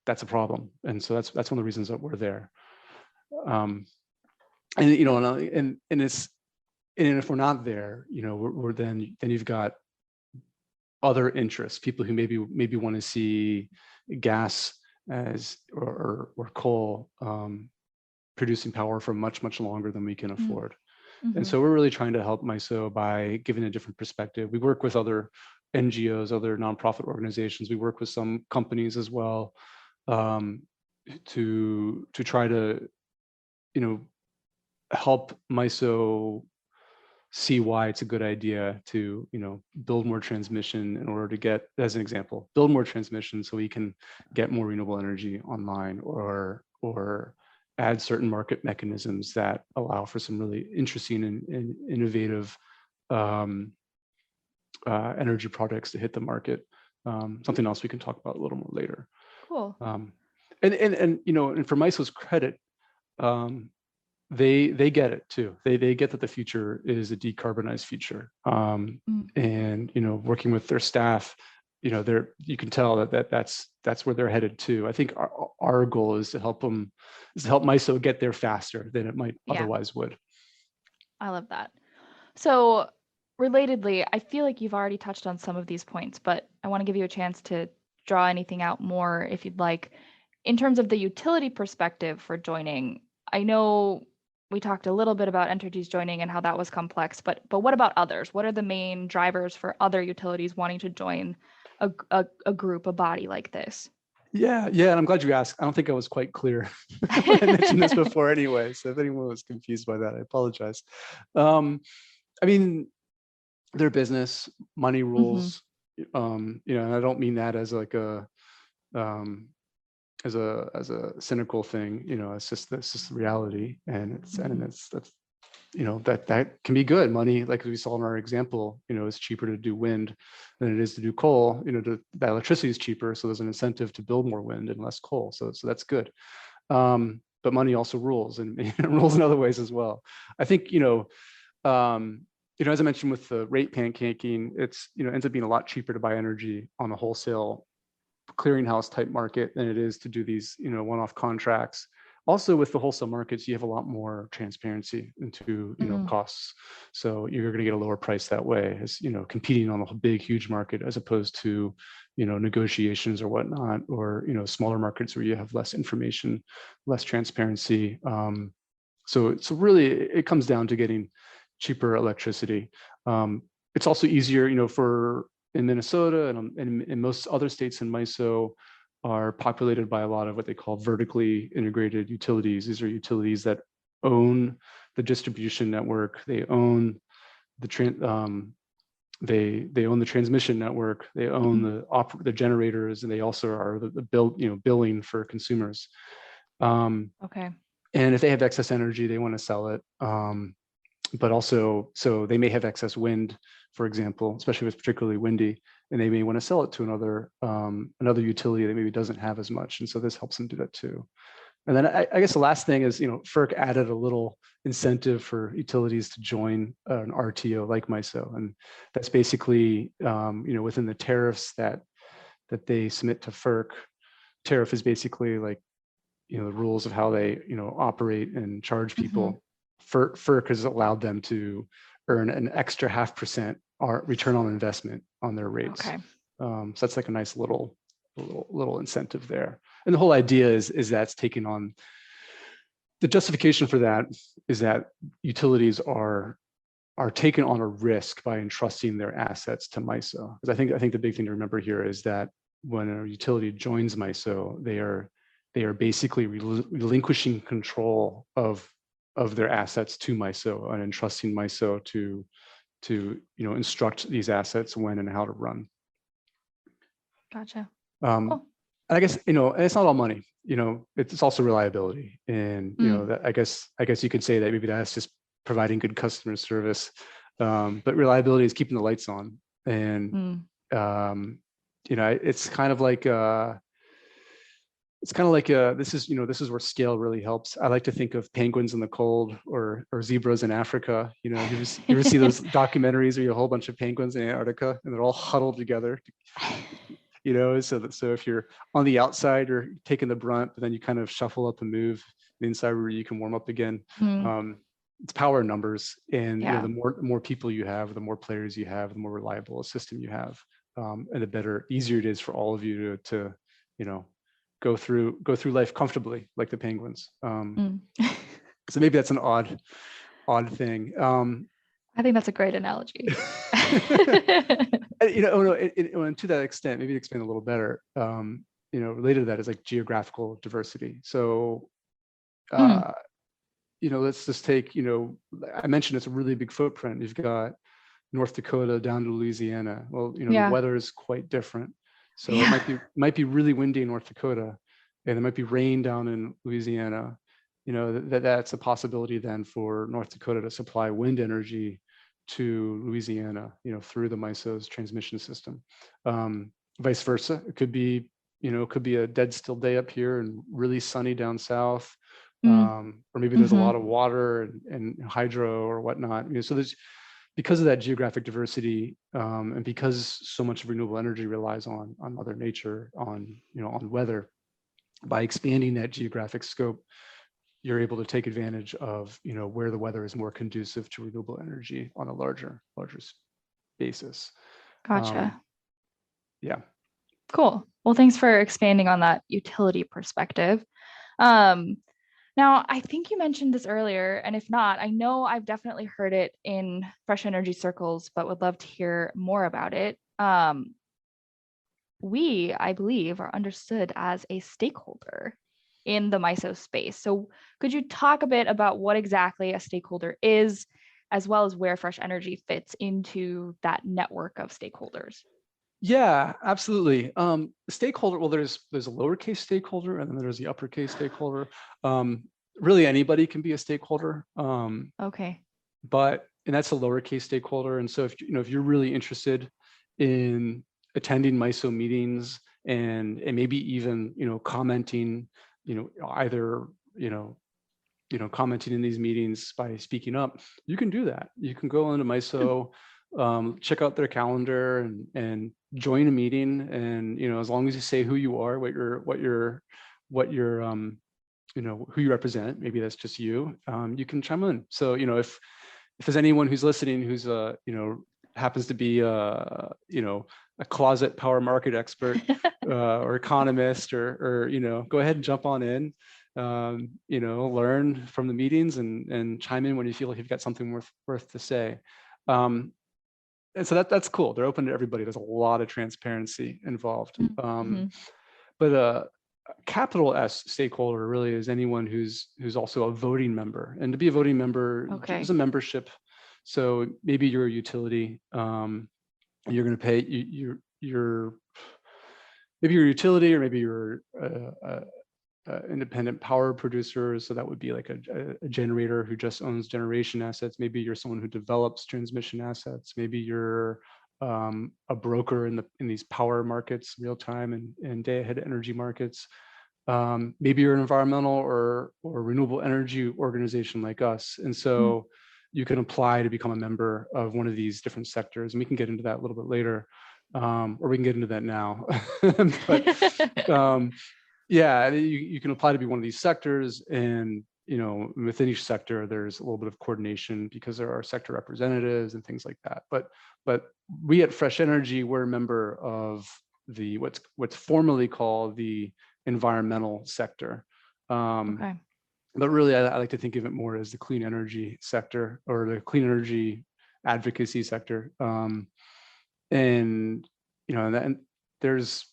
that's a problem. And so that's one of the reasons that we're there. And if we're not there, we're then you've got other interests, people who maybe want to see gas as or coal producing power for much longer than we can afford. And so we're really trying to help MISO by giving a different perspective. We work with other NGOs, other nonprofit organizations. We work with some companies as well, to try to help MISO see why it's a good idea to, build more transmission in order to get, as an example, build more transmission so we can get more renewable energy online, or add certain market mechanisms that allow for some really interesting and innovative energy products to hit the market. Something else we can talk about a little more later. Cool. And for MISO's credit, they get it too. They get that the future is a decarbonized future. And working with their staff, you can tell that's where they're headed to. I think our goal is to help MISO get there faster than it might otherwise would. I love that. So relatedly, I feel like you've already touched on some of these points, but I want to give you a chance to draw anything out more if you'd like. In terms of the utility perspective for joining, I know we talked a little bit about Entergy's joining and how that was complex, but what about others? What are the main drivers for other utilities wanting to join a group, a body like this? Yeah, and I'm glad you asked. I don't think I was quite clear. I mentioned this before anyway, so if anyone was confused by that, I apologize. I mean, their business, money rules, and I don't mean that as like a as a cynical thing. It's just the reality, and that's that can be good. Money, like we saw in our example, is cheaper to do wind than it is to do coal. That electricity is cheaper, so there's an incentive to build more wind and less coal. So that's good. But money also rules, and rules in other ways as well. I think as I mentioned with the rate pancaking, it's ends up being a lot cheaper to buy energy on a wholesale clearinghouse type market than it is to do these one-off contracts. Also, with the wholesale markets, you have a lot more transparency into costs, so you're going to get a lower price that way, as competing on a big, huge market, as opposed to negotiations or whatnot, or smaller markets where you have less information, less transparency. So really, it comes down to getting cheaper electricity. It's also easier, in Minnesota and in most other states in MISO are populated by a lot of what they call vertically integrated utilities. These are utilities that own the distribution network, they own the they own the transmission network, they own the generators, and they also are the billing for consumers. Okay. And if they have excess energy, they want to sell it. But also, so they may have excess wind, for example, especially if it's particularly windy, and they may want to sell it to another utility that maybe doesn't have as much. And so this helps them do that too. And then I guess the last thing is, FERC added a little incentive for utilities to join an RTO like MISO. And that's basically, within the tariffs that they submit to FERC. Tariff is basically like, the rules of how they, operate and charge people. FERC has allowed them to earn an extra 0.5% return on investment on their rates. Okay. So that's like a nice little incentive there. And the whole idea is that's taking on, the justification for that is that utilities are taking on a risk by entrusting their assets to MISO. Because I think the big thing to remember here is that when a utility joins MISO, they are basically relinquishing control of their assets to MISO and entrusting MISO to instruct these assets when and how to run. Gotcha. Cool. I guess and it's not all money. It's also reliability, and that I guess you could say that maybe that's just providing good customer service, but reliability is keeping the lights on, and it's kind of like. This is where scale really helps. I like to think of penguins in the cold or zebras in Africa. You ever see those documentaries where you have a whole bunch of penguins in Antarctica and they're all huddled together. So if you're on the outside, you're taking the brunt, but then you kind of shuffle up and move the inside where you can warm up again. It's power in numbers, and the more people you have, the more players you have, the more reliable a system you have, and the easier it is for all of you to go through life comfortably like the penguins. So maybe that's an odd thing. I think that's a great analogy. And to that extent, maybe to explain a little better, related to that is like geographical diversity. So let's just take, I mentioned it's a really big footprint. You've got North Dakota down to Louisiana. Well, the Yeah. weather is quite different. So Yeah. it might be really windy in North Dakota, and there might be rain down in Louisiana. That's a possibility then for North Dakota to supply wind energy to Louisiana, through the MISO's transmission system. Vice versa, it could be a dead still day up here and really sunny down south. Or maybe there's a lot of water and hydro or whatnot. So there's, because of that geographic diversity, and because so much of renewable energy relies on Mother Nature, on weather, by expanding that geographic scope, you're able to take advantage of where the weather is more conducive to renewable energy on a larger basis. Gotcha. Yeah. Cool. Well, thanks for expanding on that utility perspective. Now, I think you mentioned this earlier, and if not, I know I've definitely heard it in fresh energy circles, but would love to hear more about it. We, I believe, are understood as a stakeholder in the MISO space. So could you talk a bit about what exactly a stakeholder is, as well as where fresh energy fits into that network of stakeholders? Yeah, absolutely. Stakeholder, well, there's a lowercase stakeholder, and then there's the uppercase stakeholder. Really anybody can be a stakeholder. Okay. And that's a lowercase stakeholder. And so if you're really interested in attending MISO meetings and maybe even, commenting, either, commenting in these meetings by speaking up, you can do that. You can go into MISO, check out their calendar and join a meeting. And, as long as you say who you are, what you're who you represent, maybe that's just you, you can chime in. So, if there's anyone who's listening who's happens to be a closet power market expert, or economist, or go ahead and jump on in, learn from the meetings and chime in when you feel like you've got something worth to say. And so that's cool. They're open to everybody. There's a lot of transparency involved. But capital S stakeholder really is anyone who's also a voting member. And to be a voting member, there's a membership. So maybe you're a utility. You're going to pay maybe you're a utility, or maybe you're independent power producer. So that would be like a generator who just owns generation assets. Maybe you're someone who develops transmission assets. Maybe you're a broker in these power markets, real time and day ahead energy markets. Maybe you're an environmental or renewable energy organization like us. And so you can apply to become a member of one of these different sectors. And we can get into that a little bit later, or we can get into that now. But yeah, you can apply to be one of these sectors. And within each sector, there's a little bit of coordination because there are sector representatives and things like that. But we at Fresh Energy, we're a member of the what's formerly called the environmental sector. But really, I like to think of it more as the clean energy sector, or the clean energy advocacy sector. And there's,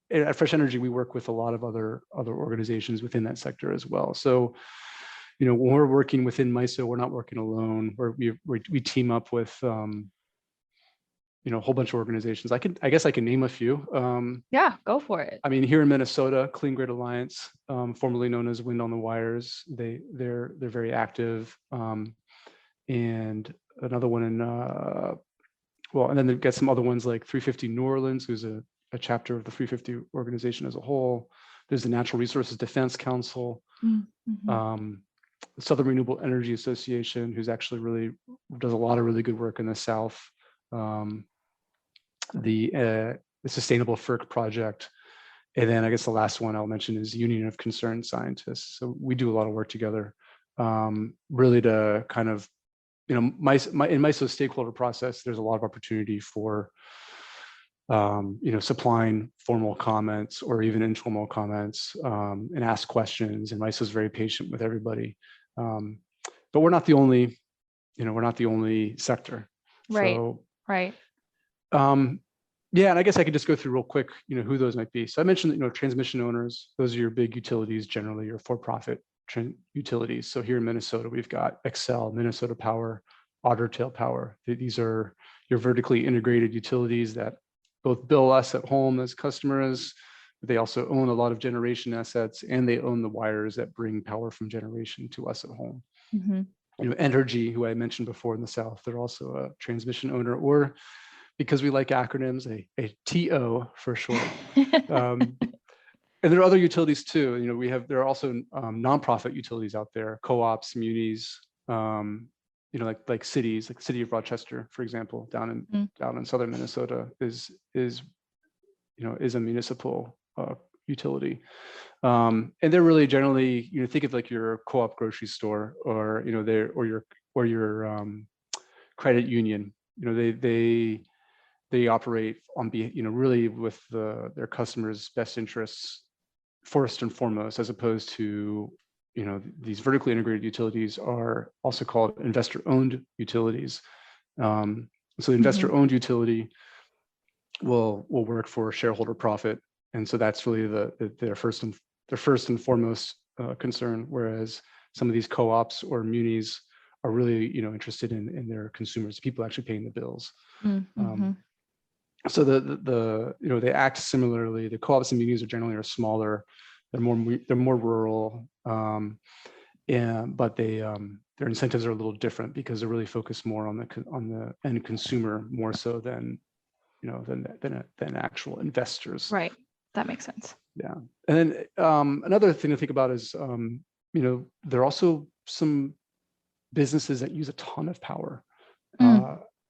at Fresh Energy, we work with a lot of other organizations within that sector as well. So, when we're working within MISO, we're not working alone. We team up with a whole bunch of organizations. I guess I can name a few. Yeah, go for it. I mean, here in Minnesota, Clean Grid Alliance, formerly known as Wind on the Wires, they're very active. And another one in and then they've got some other ones like 350 New Orleans, who's a chapter of the 350 organization as a whole. There's the Natural Resources Defense Council, Southern Renewable Energy Association, who's actually really does a lot of really good work in the South. The Sustainable FERC Project. And then I guess the last one I'll mention is Union of Concerned Scientists. So we do a lot of work together, really to kind of, in MISO's stakeholder process, there's a lot of opportunity for, supplying formal comments or even informal comments, and ask questions. And MISO is very patient with everybody. But we're not the only, sector. Right. So, right. Yeah, and I guess I could just go through real quick, who those might be. So I mentioned, transmission owners. Those are your big utilities, generally your for-profit utilities. So here in Minnesota, we've got Xcel, Minnesota Power, Otter Tail Power. These are your vertically integrated utilities that both bill us at home as customers, but they also own a lot of generation assets, and they own the wires that bring power from generation to us at home. Mm-hmm. Energy, who I mentioned before in the South, they're also a transmission owner, or because we like acronyms, a TO for short. And there are other utilities too. There are also nonprofit utilities out there, co-ops, munis, like cities, like the city of Rochester, for example, down in southern Minnesota is a municipal utility. And they're really generally, think of like your co-op grocery store, or your credit union. They operate on really with their customers' best interests first and foremost, as opposed to these vertically integrated utilities are also called investor-owned utilities. So the investor-owned utility will work for shareholder profit, and so that's really their first and foremost concern. Whereas some of these co-ops or munis are really interested in their consumers, people actually paying the bills. So they act similarly. The co-ops and munis are generally smaller. They're more rural, but their incentives are a little different because they're really focused more on the end consumer, more so than actual investors. Right. That makes sense. Yeah. And then another thing to think about is there are also some businesses that use a ton of power.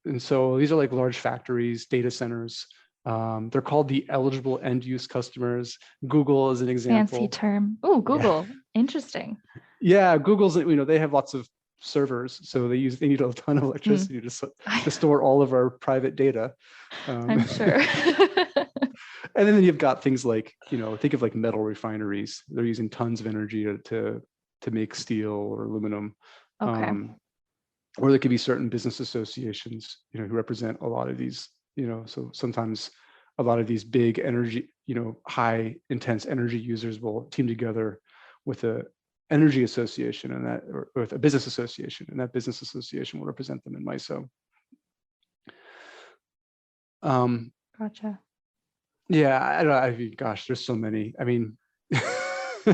And so these are like large factories, data centers. They're called the eligible end use customers. Google is an example. Fancy term. Oh, Google. Yeah. Interesting. Yeah, Google's, they have lots of servers, so they need a ton of electricity to store all of our private data. I'm sure. And then you've got things like, think of like metal refineries. They're using tons of energy to make steel or aluminum. Okay. Or there could be certain business associations, who represent a lot of these, so sometimes a lot of these big energy, high intense energy users will team together with a energy association or with a business association, and that business association will represent them in MISO. Gotcha. Yeah, I don't know. Gosh, there's so many. I mean,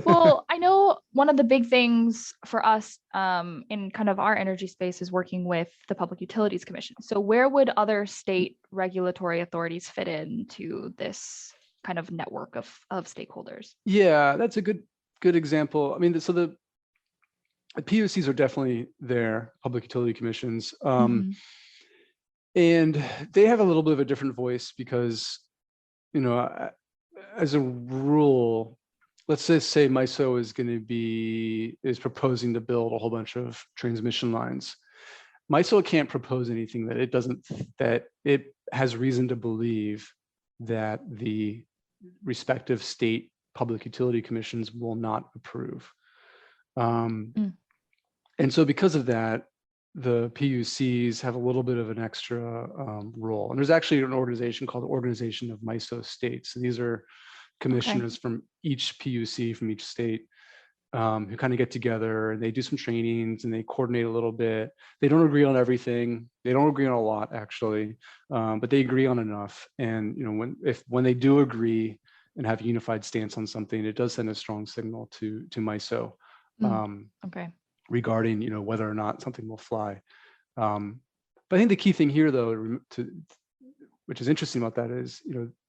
well, I know one of the big things for us in kind of our energy space is working with the Public Utilities Commission. So where would other state regulatory authorities fit into this kind of network of stakeholders? Yeah, that's a good example. I mean, so the PUCs are definitely there, Public Utility Commissions. And they have a little bit of a different voice because, as a rule, let's just say MISO is proposing to build a whole bunch of transmission lines. MISO can't propose anything that it has reason to believe that the respective state public utility commissions will not approve. And so because of that, the PUCs have a little bit of an extra role. And there's actually an organization called the Organization of MISO States. So these are commissioners from each PUC from each state who kind of get together, and they do some trainings and they coordinate a little bit. They don't agree on everything. They don't agree on a lot, actually, but they agree on enough. And when they do agree and have a unified stance on something, it does send a strong signal to MISO regarding whether or not something will fly. But I think the key thing here, though, which is interesting about that is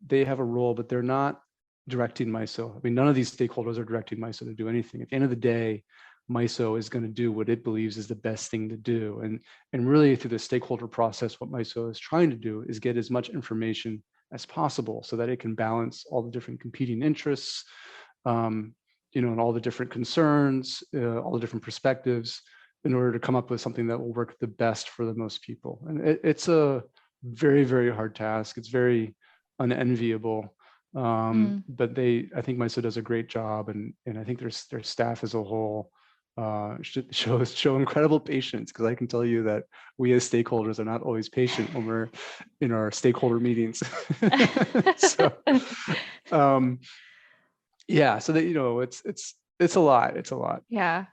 they have a role, but they're not directing MISO. I mean, none of these stakeholders are directing MISO to do anything. At the end of the day, MISO is going to do what it believes is the best thing to do. And really through the stakeholder process, what MISO is trying to do is get as much information as possible so that it can balance all the different competing interests, and all the different concerns, all the different perspectives in order to come up with something that will work the best for the most people. And it's a very, very hard task. It's very unenviable. But I think MISO does a great job, and I think their staff as a whole should show incredible patience, because I can tell you that we as stakeholders are not always patient when we're in our stakeholder meetings. So yeah, so that it's It's a lot. It's a lot. Yeah.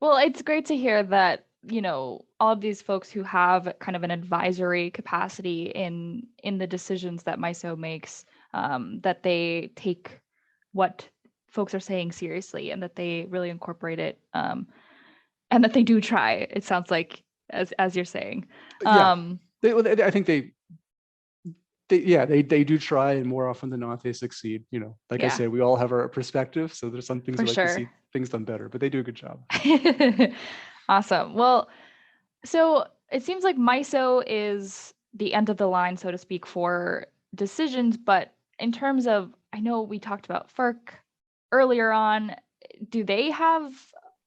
Well, it's great to hear that, all of these folks who have kind of an advisory capacity in the decisions that MISO makes, that they take what folks are saying seriously and that they really incorporate it, and that they do try. It sounds like, as you're saying. Yeah. I think they do try, and more often than not they succeed. Like I Yeah, said, we all have our perspective, so there's some things for we like to sure. see things done better, but they do a good job. Awesome. Well, so it seems like MISO is the end of the line, so to speak, for decisions. But in terms of, I know we talked about FERC earlier on. Do they have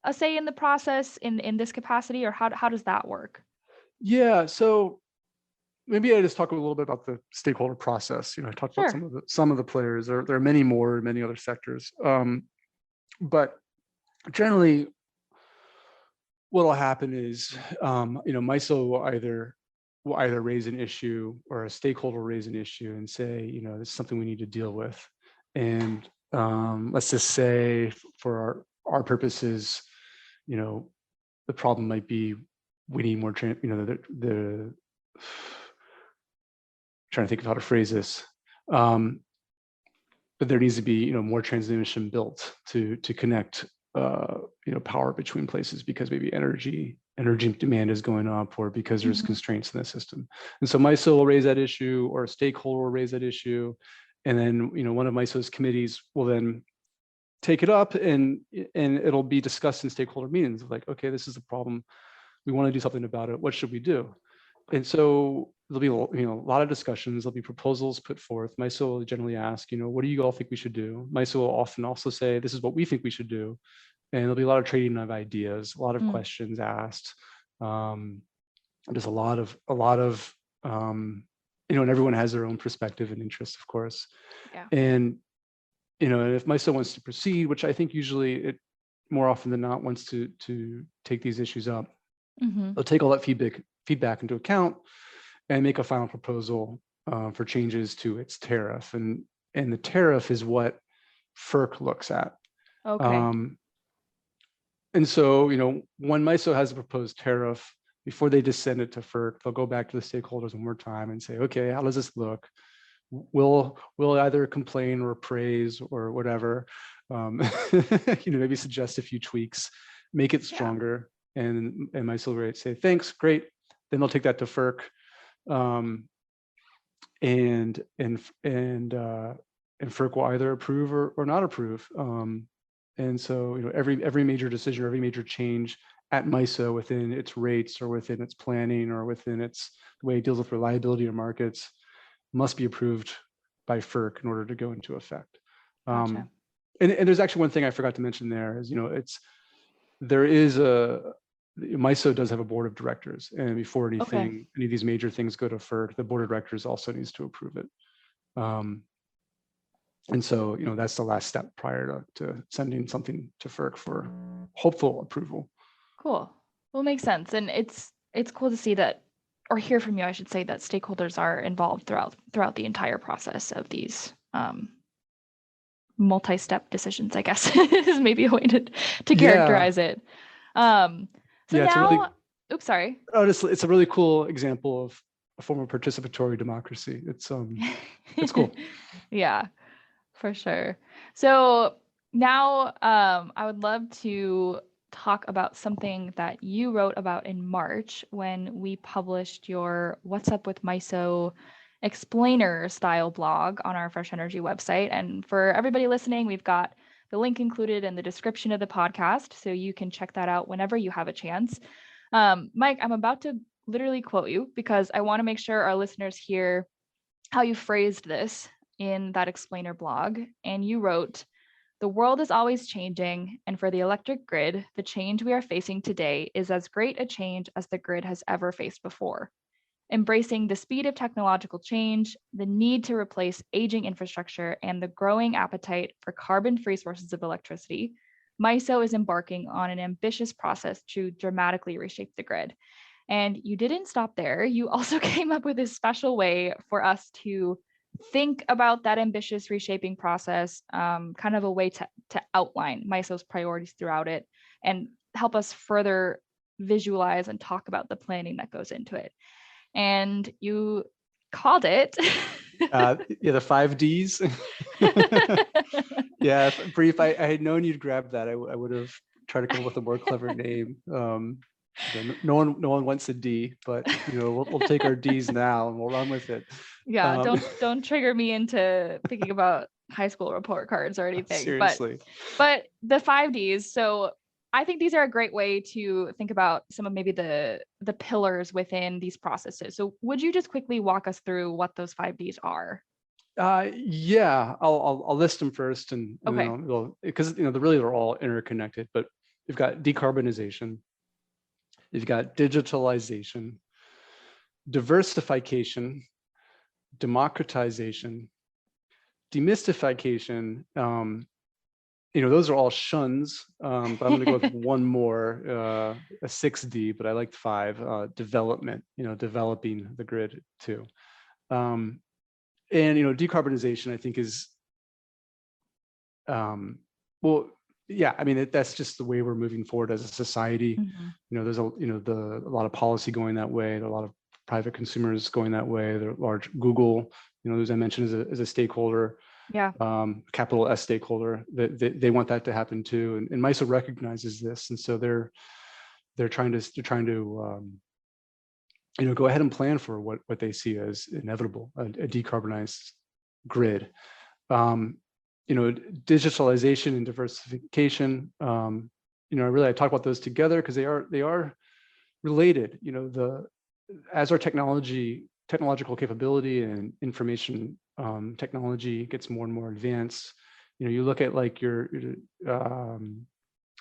a say in the process in this capacity, or how does that work? Yeah, so maybe I just talk a little bit about the stakeholder process. I talked about Sure. some of the players. There are many more, many other sectors. But generally, what will happen is, MISO will either raise an issue, or a stakeholder raise an issue and say, this is something we need to deal with. And let's just say, for our purposes, the problem might be we need more, the trying to think of how to phrase this. But there needs to be, more transmission built to connect, power between places, because maybe energy demand is going up, or because there's Mhm. constraints in the system. And so MISO will raise that issue, or a stakeholder will raise that issue. And then, one of MISO's committees will then take it up, and it'll be discussed in stakeholder meetings, like, okay, this is the problem. We want to do something about it. What should we do? And so there'll be, a lot of discussions. There'll be proposals put forth. MISO will generally ask, what do you all think we should do? MISO will often also say, this is what we think we should do. And there'll be a lot of trading of ideas, a lot of Mm. questions asked. Just a lot of, and everyone has their own perspective and interests, of course. Yeah. And, and if MISO wants to proceed, which I think usually it more often than not wants to take these issues up, Mm-hmm. they'll take all that feedback into account and make a final proposal for changes to its tariff. And the tariff is what FERC looks at. Okay. And so, when MISO has a proposed tariff, before they just send it to FERC, they'll go back to the stakeholders one more time and say, okay, how does this look? We'll either complain or praise or whatever, maybe suggest a few tweaks, make it Yeah. stronger. And MISO will say, thanks, great. Then they'll take that to FERC. And FERC will either approve or not approve. And so, every major decision, every major change at MISO, within its rates or within its planning or within its the way it deals with reliability of markets, must be approved by FERC in order to go into effect. Gotcha. And there's actually one thing I forgot to mention there is, MISO does have a board of directors, and before any of these major things go to FERC, the board of directors also needs to approve it. And so, that's the last step prior to sending something to FERC for hopeful approval. Cool. Well, makes sense. And it's cool to see that, or hear from you, I should say, that stakeholders are involved throughout the entire process of these multi-step decisions, I guess, is maybe a way to characterize it. So yeah, now, oops, sorry. It's a really cool example of a form of participatory democracy. It's cool. Yeah, for sure. So now I would love to talk about something that you wrote about in March when we published your What's Up with MISO explainer style blog on our Fresh Energy website. And for everybody listening, we've got the link included in the description of the podcast, so you can check that out whenever you have a chance. Mike, I'm about to literally quote you because I want to make sure our listeners hear how you phrased this in that explainer blog. And you wrote, "The world is always changing, and for the electric grid, the change we are facing today is as great a change as the grid has ever faced before. Embracing the speed of technological change, the need to replace aging infrastructure, and the growing appetite for carbon-free sources of electricity, MISO is embarking on an ambitious process to dramatically reshape the grid." And you didn't stop there. You also came up with a special way for us to think about that ambitious reshaping process, kind of a way to outline MISO's priorities throughout it and help us further visualize and talk about the planning that goes into it. And you called it. Yeah, the 5Ds. Yeah, brief. I had known you'd grab that. I would have tried to come up with a more clever name. No one wants a D, but we'll take our Ds now and we'll run with it. Yeah, don't trigger me into thinking about high school report cards or anything. Seriously. But the 5Ds. So I think these are a great way to think about some of maybe the pillars within these processes. So would you just quickly walk us through what those 5Ds are? Yeah, I'll list them first, and Okay. because they're all interconnected. But you've got decarbonization, you've got digitalization, diversification, democratization, demystification. Those are all shuns, but I'm going to go with one more, a 6D, but I liked 5, development, developing the grid too. And decarbonization, I think, is that's just the way we're moving forward as a society. Mm-hmm. There's a lot of policy going that way. There are a lot of private consumers going that way. There are large Google, as I mentioned, as a stakeholder. Yeah. Capital S stakeholder. They want that to happen too, and MISO recognizes this, and so they're trying to go ahead and plan for what they see as inevitable, a decarbonized grid. Digitalization and diversification. I talk about those together because they are related. As our technological capability and information technology gets more and more advanced, you look at like your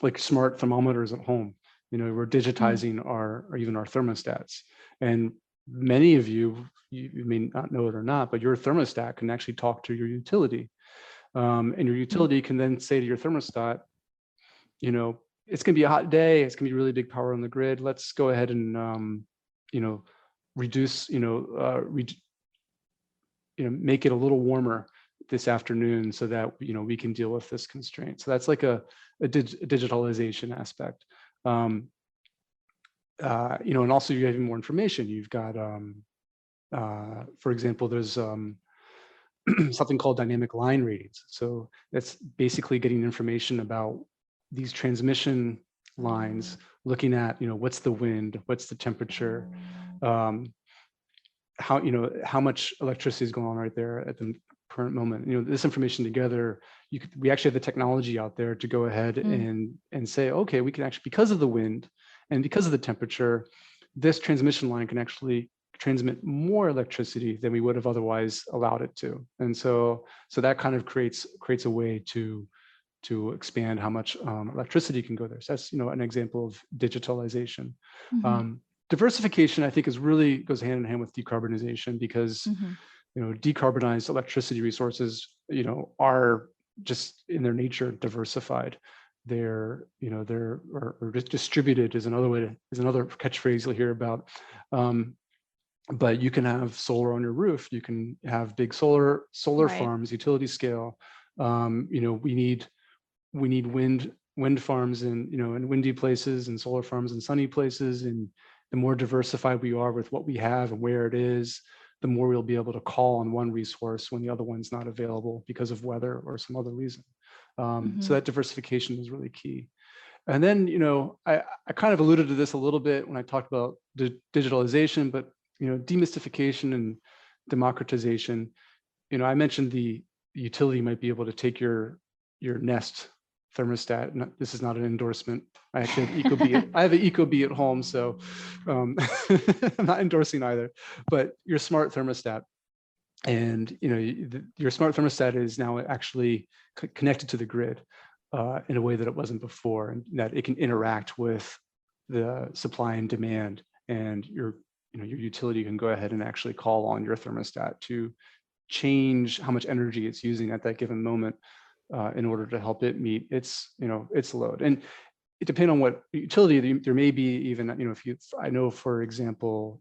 like smart thermometers at home. We're digitizing our thermostats, and many of you may not know it or not, but your thermostat can actually talk to your utility, and your utility can then say to your thermostat, it's going to be a hot day, it's going to be really big power on the grid, let's go ahead and reduce, make it a little warmer this afternoon so that we can deal with this constraint. So that's like a digitalization aspect. And also you're having more information. You've got, for example, there's something called dynamic line ratings. So that's basically getting information about these transmission lines, looking at what's the wind, what's the temperature, how much electricity is going on right there at the current moment. This information together, we actually have the technology out there to go ahead and say, okay, we can actually, because of the wind and because of the temperature, this transmission line can actually transmit more electricity than we would have otherwise allowed it to. And so that kind of creates a way to expand how much electricity can go there. So that's an example of digitalization. Diversification, I think, goes hand in hand with decarbonization, because decarbonized electricity resources are just in their nature diversified. They're distributed is another catchphrase you'll hear about. But you can have solar on your roof. You can have big solar right. farms, utility scale. We need wind farms in windy places, and solar farms in sunny places. And the more diversified we are with what we have and where it is, the more we'll be able to call on one resource when the other one's not available because of weather or some other reason. So that diversification is really key. And then, I kind of alluded to this a little bit when I talked about digitalization, but demystification and democratization. I mentioned the utility might be able to take your Nest thermostat. This is not an endorsement. I actually have Ecobee. I have an Ecobee at home, so I'm not endorsing either. But your smart thermostat, and your smart thermostat is now actually connected to the grid in a way that it wasn't before, and that it can interact with the supply and demand, and your utility can go ahead and actually call on your thermostat to change how much energy it's using at that given moment in order to help it meet its load. And it depends on what utility. There may be even I know, for example,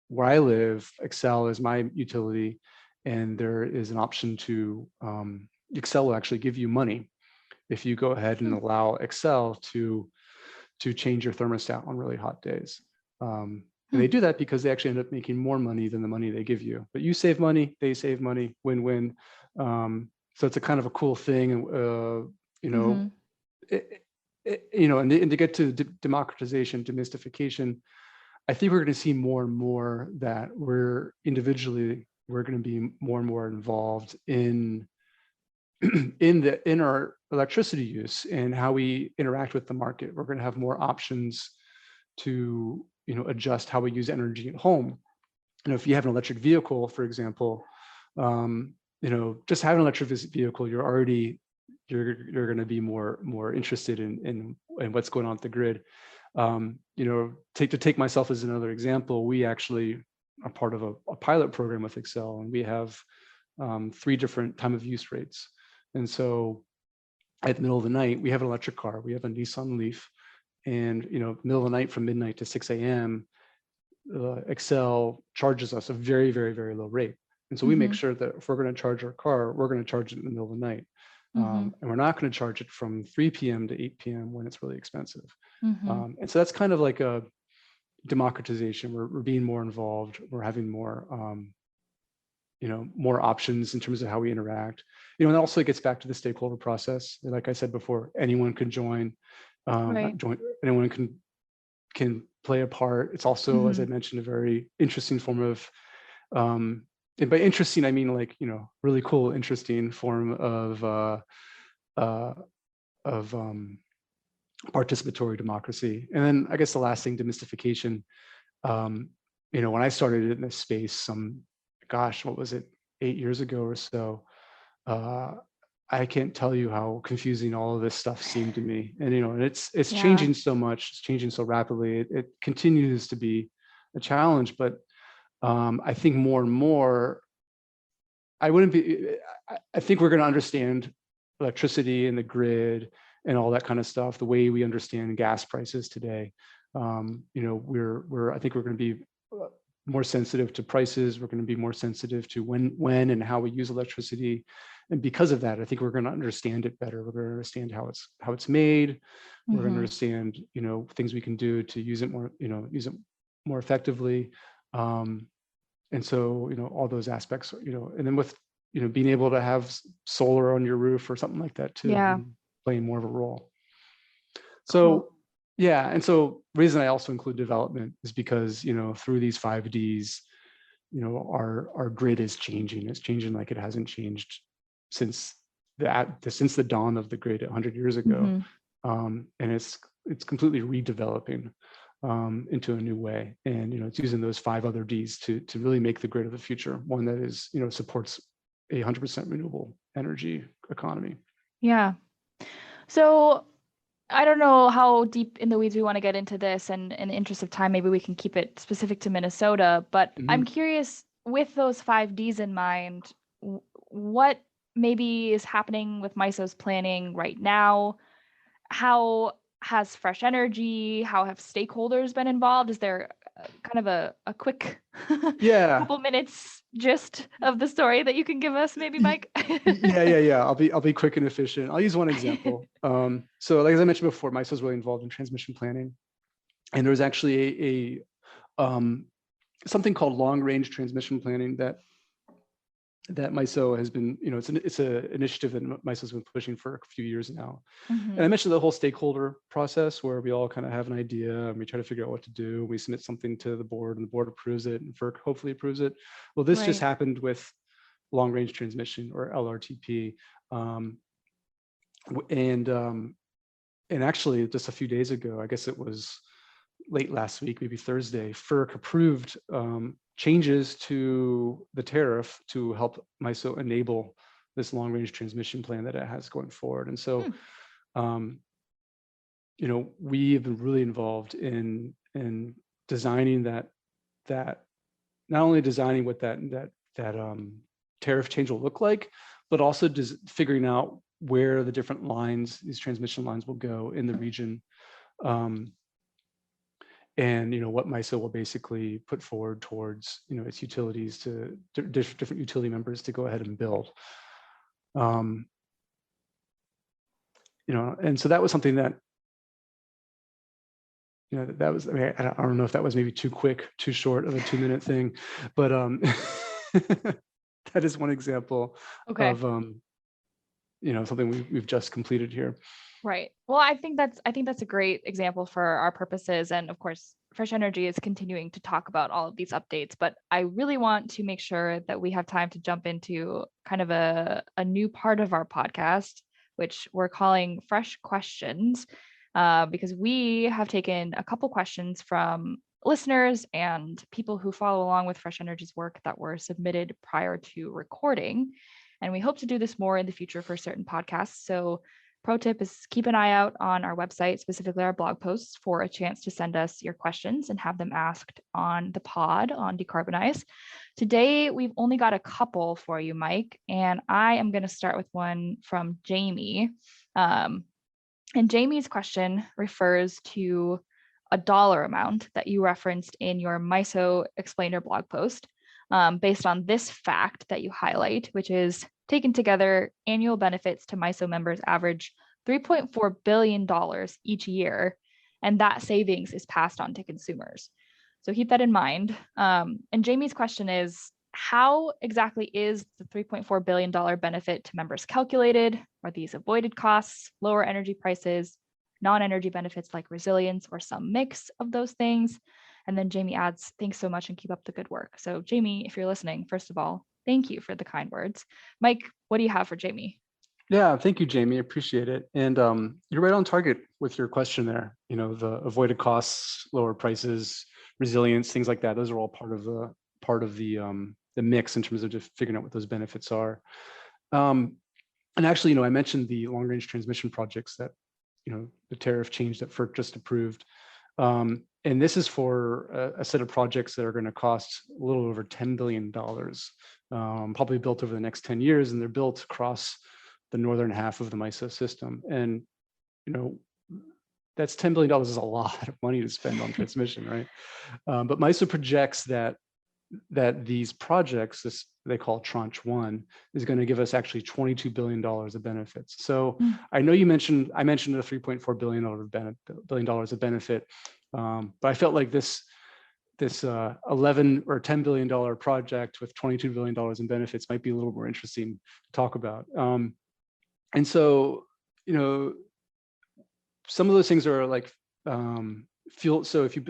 where I live, Excel is my utility, and there is an option to, Excel will actually give you money if you go ahead and allow Excel to change your thermostat on really hot days. And they do that because they actually end up making more money than the money they give you. But you save money, they save money, win-win. So it's a kind of a cool thing, you know, and to get to democratization, demystification, I think we're going to see more and more that we're going to be more and more involved in in our electricity use and how we interact with the market. We're going to have more options to, adjust how we use energy at home. If you have an electric vehicle, for example, just having an electric vehicle, you're going to be more interested in what's going on with the grid. To take myself as another example, we actually are part of a pilot program with Excel, and we have 3 different time of use rates. And so at the middle of the night, we have an electric car, we have a Nissan Leaf, and middle of the night from midnight to 6 a.m., Excel charges us a very, very, very low rate. And so we make sure that if we're going to charge our car, we're going to charge it in the middle of the night. And we're not going to charge it from 3 p.m. to 8 p.m. when it's really expensive. And so that's kind of like a democratization. We're being more involved. We're having more, more options in terms of how we interact. And also it gets back to the stakeholder process. Like I said before, anyone can join. Anyone can play a part. It's also, as I mentioned, a very interesting form of, and by interesting, I mean like, really cool, interesting form of participatory democracy. And then I guess the last thing, demystification. When I started in this space, what was it, 8 years ago or so, I can't tell you how confusing all of this stuff seemed to me. And it's changing so much, it's changing so rapidly. It continues to be a challenge, but I think more and more, I think we're going to understand electricity and the grid and all that kind of stuff the way we understand gas prices today. I think we're going to be more sensitive to prices. We're going to be more sensitive to when and how we use electricity. And because of that, I think we're going to understand it better. We're going to understand how it's made. We're going to understand, things we can do to use it more effectively. And so, all those aspects, and then with, being able to have solar on your roof or something like that too, playing more of a role. So, cool. Yeah. And so the reason I also include development is because, through these 5Ds, our grid is changing. It's changing like it hasn't changed since the dawn of the grid 100 years ago. And it's completely redeveloping into a new way. And, it's using those 5 other Ds to really make the grid of the future one that is, supports a 100% renewable energy economy. Yeah. So I don't know how deep in the weeds we want to get into this, and in the interest of time, maybe we can keep it specific to Minnesota, but I'm curious, with those 5Ds in mind, what maybe is happening with MISO's planning right now? How has Fresh Energy, how have stakeholders been involved? Is there kind of a quick couple minutes gist of the story that you can give us, maybe, Mike? Yeah. I'll be quick and efficient. I'll use one example. So like as I mentioned before, MISO is really involved in transmission planning, and there's actually a something called long range transmission planning that MISO has been, it's an initiative that MISO has been pushing for a few years now. And I mentioned the whole stakeholder process where we all kind of have an idea and we try to figure out what to do. We submit something to the board and the board approves it, and FERC hopefully approves it. Well, this just happened with long range transmission, or LRTP. And actually just a few days ago, I guess it was late last week, maybe Thursday, FERC approved changes to the tariff to help MISO enable this long-range transmission plan that it has going forward. And so, we have been really involved in designing that not only designing what that tariff change will look like, but also just figuring out where the different lines, these transmission lines, will go in the region. and what MISO will basically put forward towards its utilities to different utility members to go ahead and build. And so that was something that that was, I mean, I don't know if that was maybe too quick, too short of a 2-minute thing, but that is one example of something we've just completed here. Right. Well, I think that's a great example for our purposes. And of course, Fresh Energy is continuing to talk about all of these updates, but I really want to make sure that we have time to jump into kind of a new part of our podcast, which we're calling Fresh Questions, because we have taken a couple questions from listeners and people who follow along with Fresh Energy's work that were submitted prior to recording. And we hope to do this more in the future for certain podcasts. So pro tip is keep an eye out on our website, specifically our blog posts, for a chance to send us your questions and have them asked on the pod on Decarbonize. Today, we've only got a couple for you, Mike, and I am going to start with one from Jamie. And Jamie's question refers to a dollar amount that you referenced in your MISO Explainer blog post, based on this fact that you highlight, which is taken together, annual benefits to MISO members average $3.4 billion each year, and that savings is passed on to consumers. So keep that in mind. And Jamie's question is, how exactly is the $3.4 billion benefit to members calculated? Are these avoided costs, lower energy prices, non-energy benefits like resilience, or some mix of those things? And then Jamie adds, thanks so much and keep up the good work. So Jamie, if you're listening, first of all, thank you for the kind words. Mike, what do you have for Jamie? Yeah, thank you, Jamie. Appreciate it. And you're right on target with your question there. The avoided costs, lower prices, resilience, things like that. Those are all part of the mix in terms of just figuring out what those benefits are. And actually, I mentioned the long range transmission projects that the tariff change that FERC just approved. And this is for a set of projects that are going to cost a little over $10 billion, probably built over the next 10 years, and they're built across the northern half of the MISO system. And that's $10 billion is a lot of money to spend on transmission, right? But MISO projects that these projects, this they call Tranche 1, is going to give us actually $22 billion of benefits. So I know I mentioned a $3.4 billion of benefit, but I felt like this 11 or $10 billion project with $22 billion in benefits might be a little more interesting to talk about. And so, some of those things are like fuel. So if you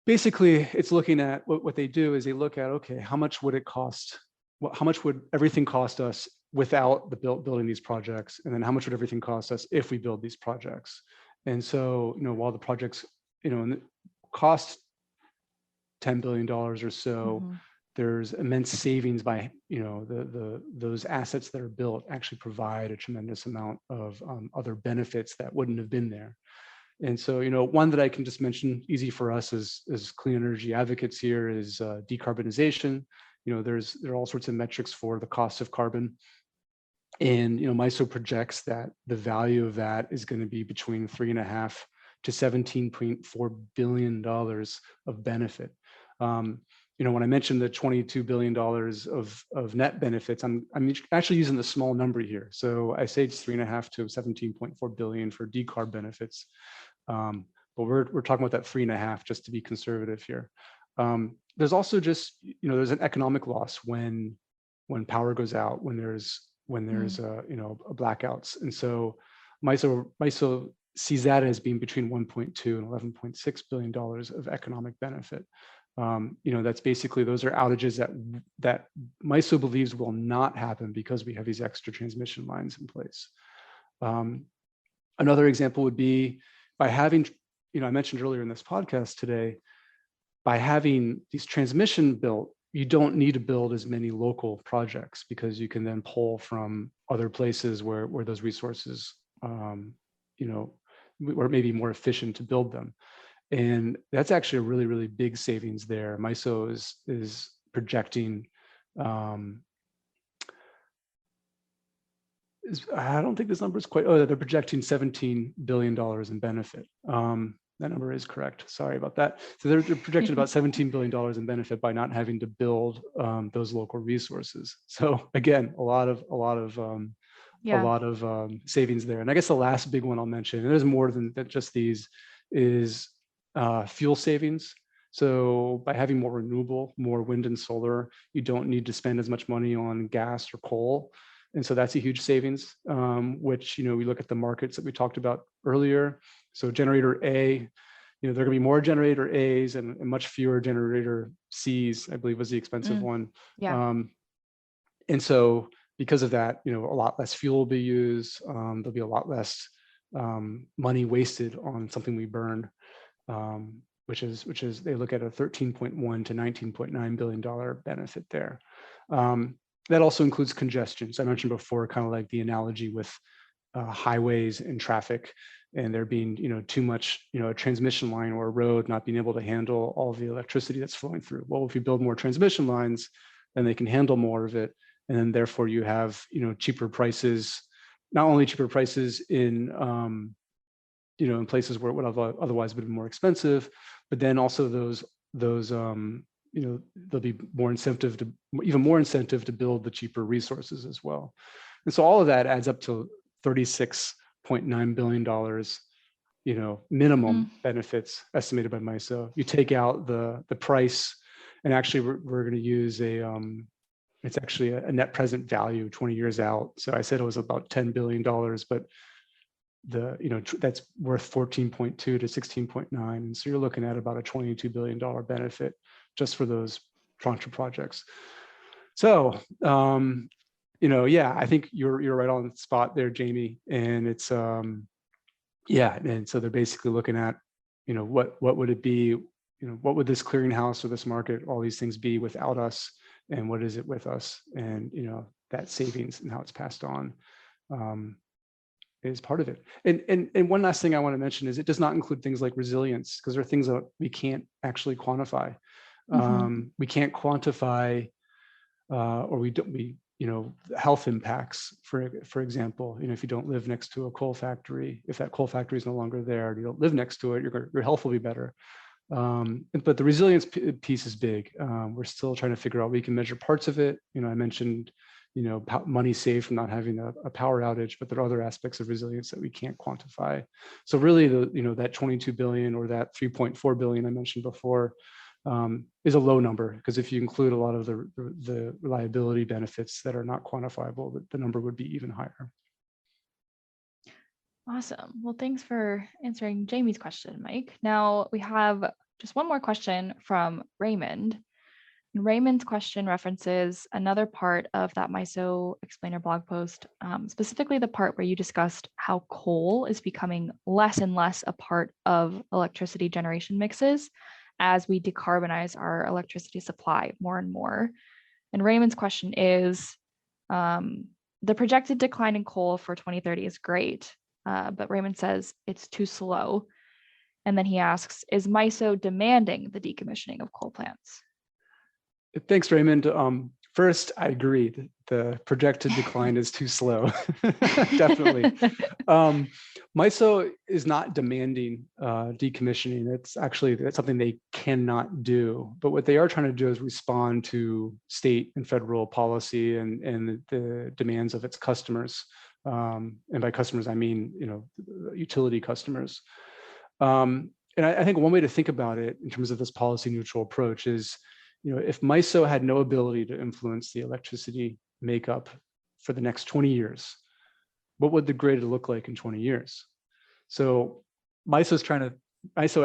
basically, it's looking at what they do is they look at, okay, how much would it cost? How much would everything cost us without building these projects? And then how much would everything cost us if we build these projects? And so, while the projects, cost $10 billion or so, there's immense savings by, those assets that are built actually provide a tremendous amount of other benefits that wouldn't have been there. And so, one that I can just mention, easy for us as clean energy advocates here, is decarbonization. There are all sorts of metrics for the cost of carbon. And, MISO projects that the value of that is going to be between $3.5 to $17.4 billion of benefit. When I mentioned the $22 billion of net benefits, I'm actually using the small number here. So I say it's $3.5 to $17.4 billion for decarb benefits. But we're talking about that 3.5 just to be conservative here. There's also just, there's an economic loss when power goes out, when there's blackouts. And so MISO sees that as being between 1.2 and $11.6 billion of economic benefit. That's basically, those are outages that MISO believes will not happen because we have these extra transmission lines in place. Another example would be by having, I mentioned earlier in this podcast today, by having these transmission built, you don't need to build as many local projects because you can then pull from other places where those resources, where it may be more efficient to build them. And that's actually a really, really big savings there. MISO is projecting, I don't think this number is quite, they're projecting $17 billion in benefit. that number is correct. Sorry about that. So they're projecting about $17 billion in benefit by not having to build those local resources. So again, a lot of savings there. And I guess the last big one I'll mention, and there's more than just these, is fuel savings. So by having more renewable, more wind and solar, you don't need to spend as much money on gas or coal. And so that's a huge savings, which, we look at the markets that we talked about earlier. So generator A, there are going to be more generator A's and much fewer generator C's, I believe was the expensive one. Yeah. And so because of that, a lot less fuel will be used. There'll be a lot less money wasted on something we burn. Which is they look at a $13.1 to $19.9 billion benefit there. That also includes congestion. So I mentioned before, kind of like the analogy with highways and traffic, and there being too much, a transmission line or a road not being able to handle all the electricity that's flowing through. Well, if you build more transmission lines, then they can handle more of it, and then therefore you have cheaper prices. Not only cheaper prices in in places where it would have otherwise been more expensive, but then also those there'll be even more incentive to build the cheaper resources as well. And so all of that adds up to $36.9 billion, minimum benefits estimated by MISO. You take out the price, and actually we're going to use it's actually a net present value 20 years out. So I said it was about $10 billion, but that's worth 14.2 to 16.9. And so you're looking at about a $22 billion benefit just for those tranche projects. So, I think you're right on the spot there, Jamie. And it's, and so they're basically looking at, what would it be, what would this clearinghouse or this market, all these things be without us, and what is it with us? And, that savings and how it's passed on. Is part of it. And one last thing I want to mention is it does not include things like resilience, because there are things that we can't actually quantify. We can't quantify, health impacts, for example. If you don't live next to a coal factory, if that coal factory is no longer there and you don't live next to it, your health will be better. But the resilience piece is big. We're still trying to figure out, we can measure parts of it. I mentioned money saved from not having a power outage, but there are other aspects of resilience that we can't quantify. So really, that 22 billion or that 3.4 billion I mentioned before is a low number, because if you include a lot of the reliability benefits that are not quantifiable, the number would be even higher. Awesome. Well, thanks for answering Jamie's question, Mike. Now we have just one more question from Raymond. Raymond's question references another part of that MISO Explainer blog post, specifically the part where you discussed how coal is becoming less and less a part of electricity generation mixes as we decarbonize our electricity supply more and more. And Raymond's question is, the projected decline in coal for 2030 is great, but Raymond says it's too slow. And then he asks, is MISO demanding the decommissioning of coal plants? Thanks, Raymond. First, I agree. The projected decline is too slow. Definitely. MISO is not demanding decommissioning. That's something they cannot do. But what they are trying to do is respond to state and federal policy and the demands of its customers. And by customers, I mean utility customers. And I think one way to think about it in terms of this policy neutral approach is, if MISO had no ability to influence the electricity makeup for the next 20 years, what would the grid look like in 20 years? So MISO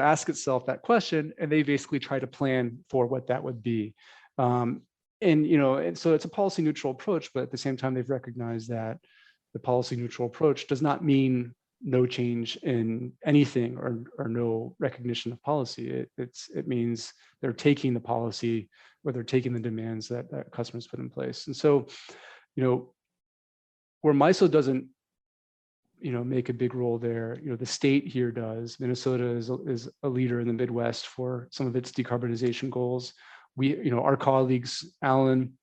asks itself that question, and they basically try to plan for what that would be. And so it's a policy neutral approach, but at the same time, they've recognized that the policy neutral approach does not mean no change in anything or no recognition of policy. It means they're taking the policy, or they're taking the demands that customers put in place. And so, where MISO doesn't, make a big role there, the state here does. Minnesota is a leader in the Midwest for some of its decarbonization goals. Our colleagues, Alan,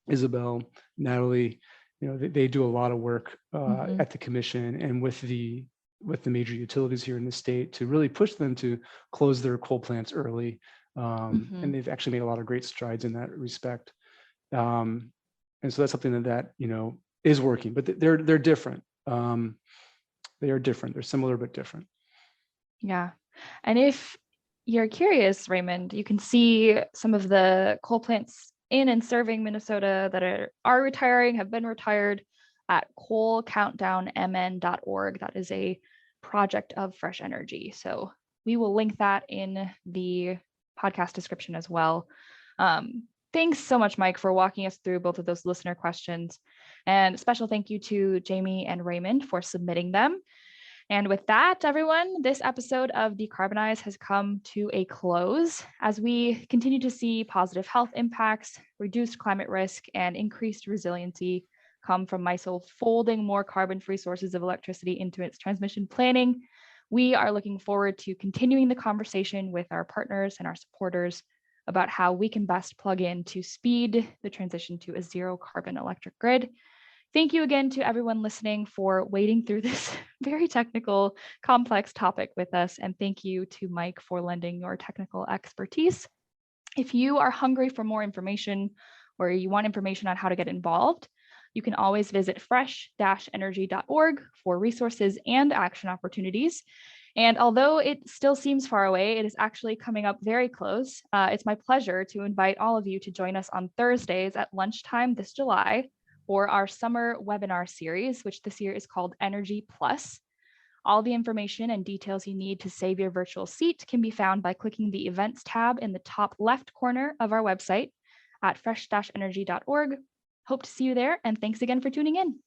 Isabel, Natalie, they do a lot of work at the commission and with the with the major utilities here in the state to really push them to close their coal plants early. And they've actually made a lot of great strides in that respect. And so that's something that is working, but they're different. They are different. They're similar but different. Yeah. And if you're curious, Raymond, you can see some of the coal plants in and serving Minnesota that are retiring, have been retired at coalcountdownmn.org. That is a project of Fresh Energy. So we will link that in the podcast description as well. Thanks so much, Mike, for walking us through both of those listener questions. And special thank you to Jamie and Raymond for submitting them. And with that, everyone, this episode of Decarbonize has come to a close as we continue to see positive health impacts, reduced climate risk, and increased resiliency come from MISO folding more carbon-free sources of electricity into its transmission planning. We are looking forward to continuing the conversation with our partners and our supporters about how we can best plug in to speed the transition to a zero carbon electric grid. Thank you again to everyone listening for wading through this very technical, complex topic with us. And thank you to Mike for lending your technical expertise. If you are hungry for more information or you want information on how to get involved, you can always visit fresh-energy.org for resources and action opportunities. And although it still seems far away, it is actually coming up very close. It's my pleasure to invite all of you to join us on Thursdays at lunchtime this July for our summer webinar series, which this year is called Energy Plus. All the information and details you need to save your virtual seat can be found by clicking the events tab in the top left corner of our website at fresh-energy.org. Hope to see you there, and thanks again for tuning in.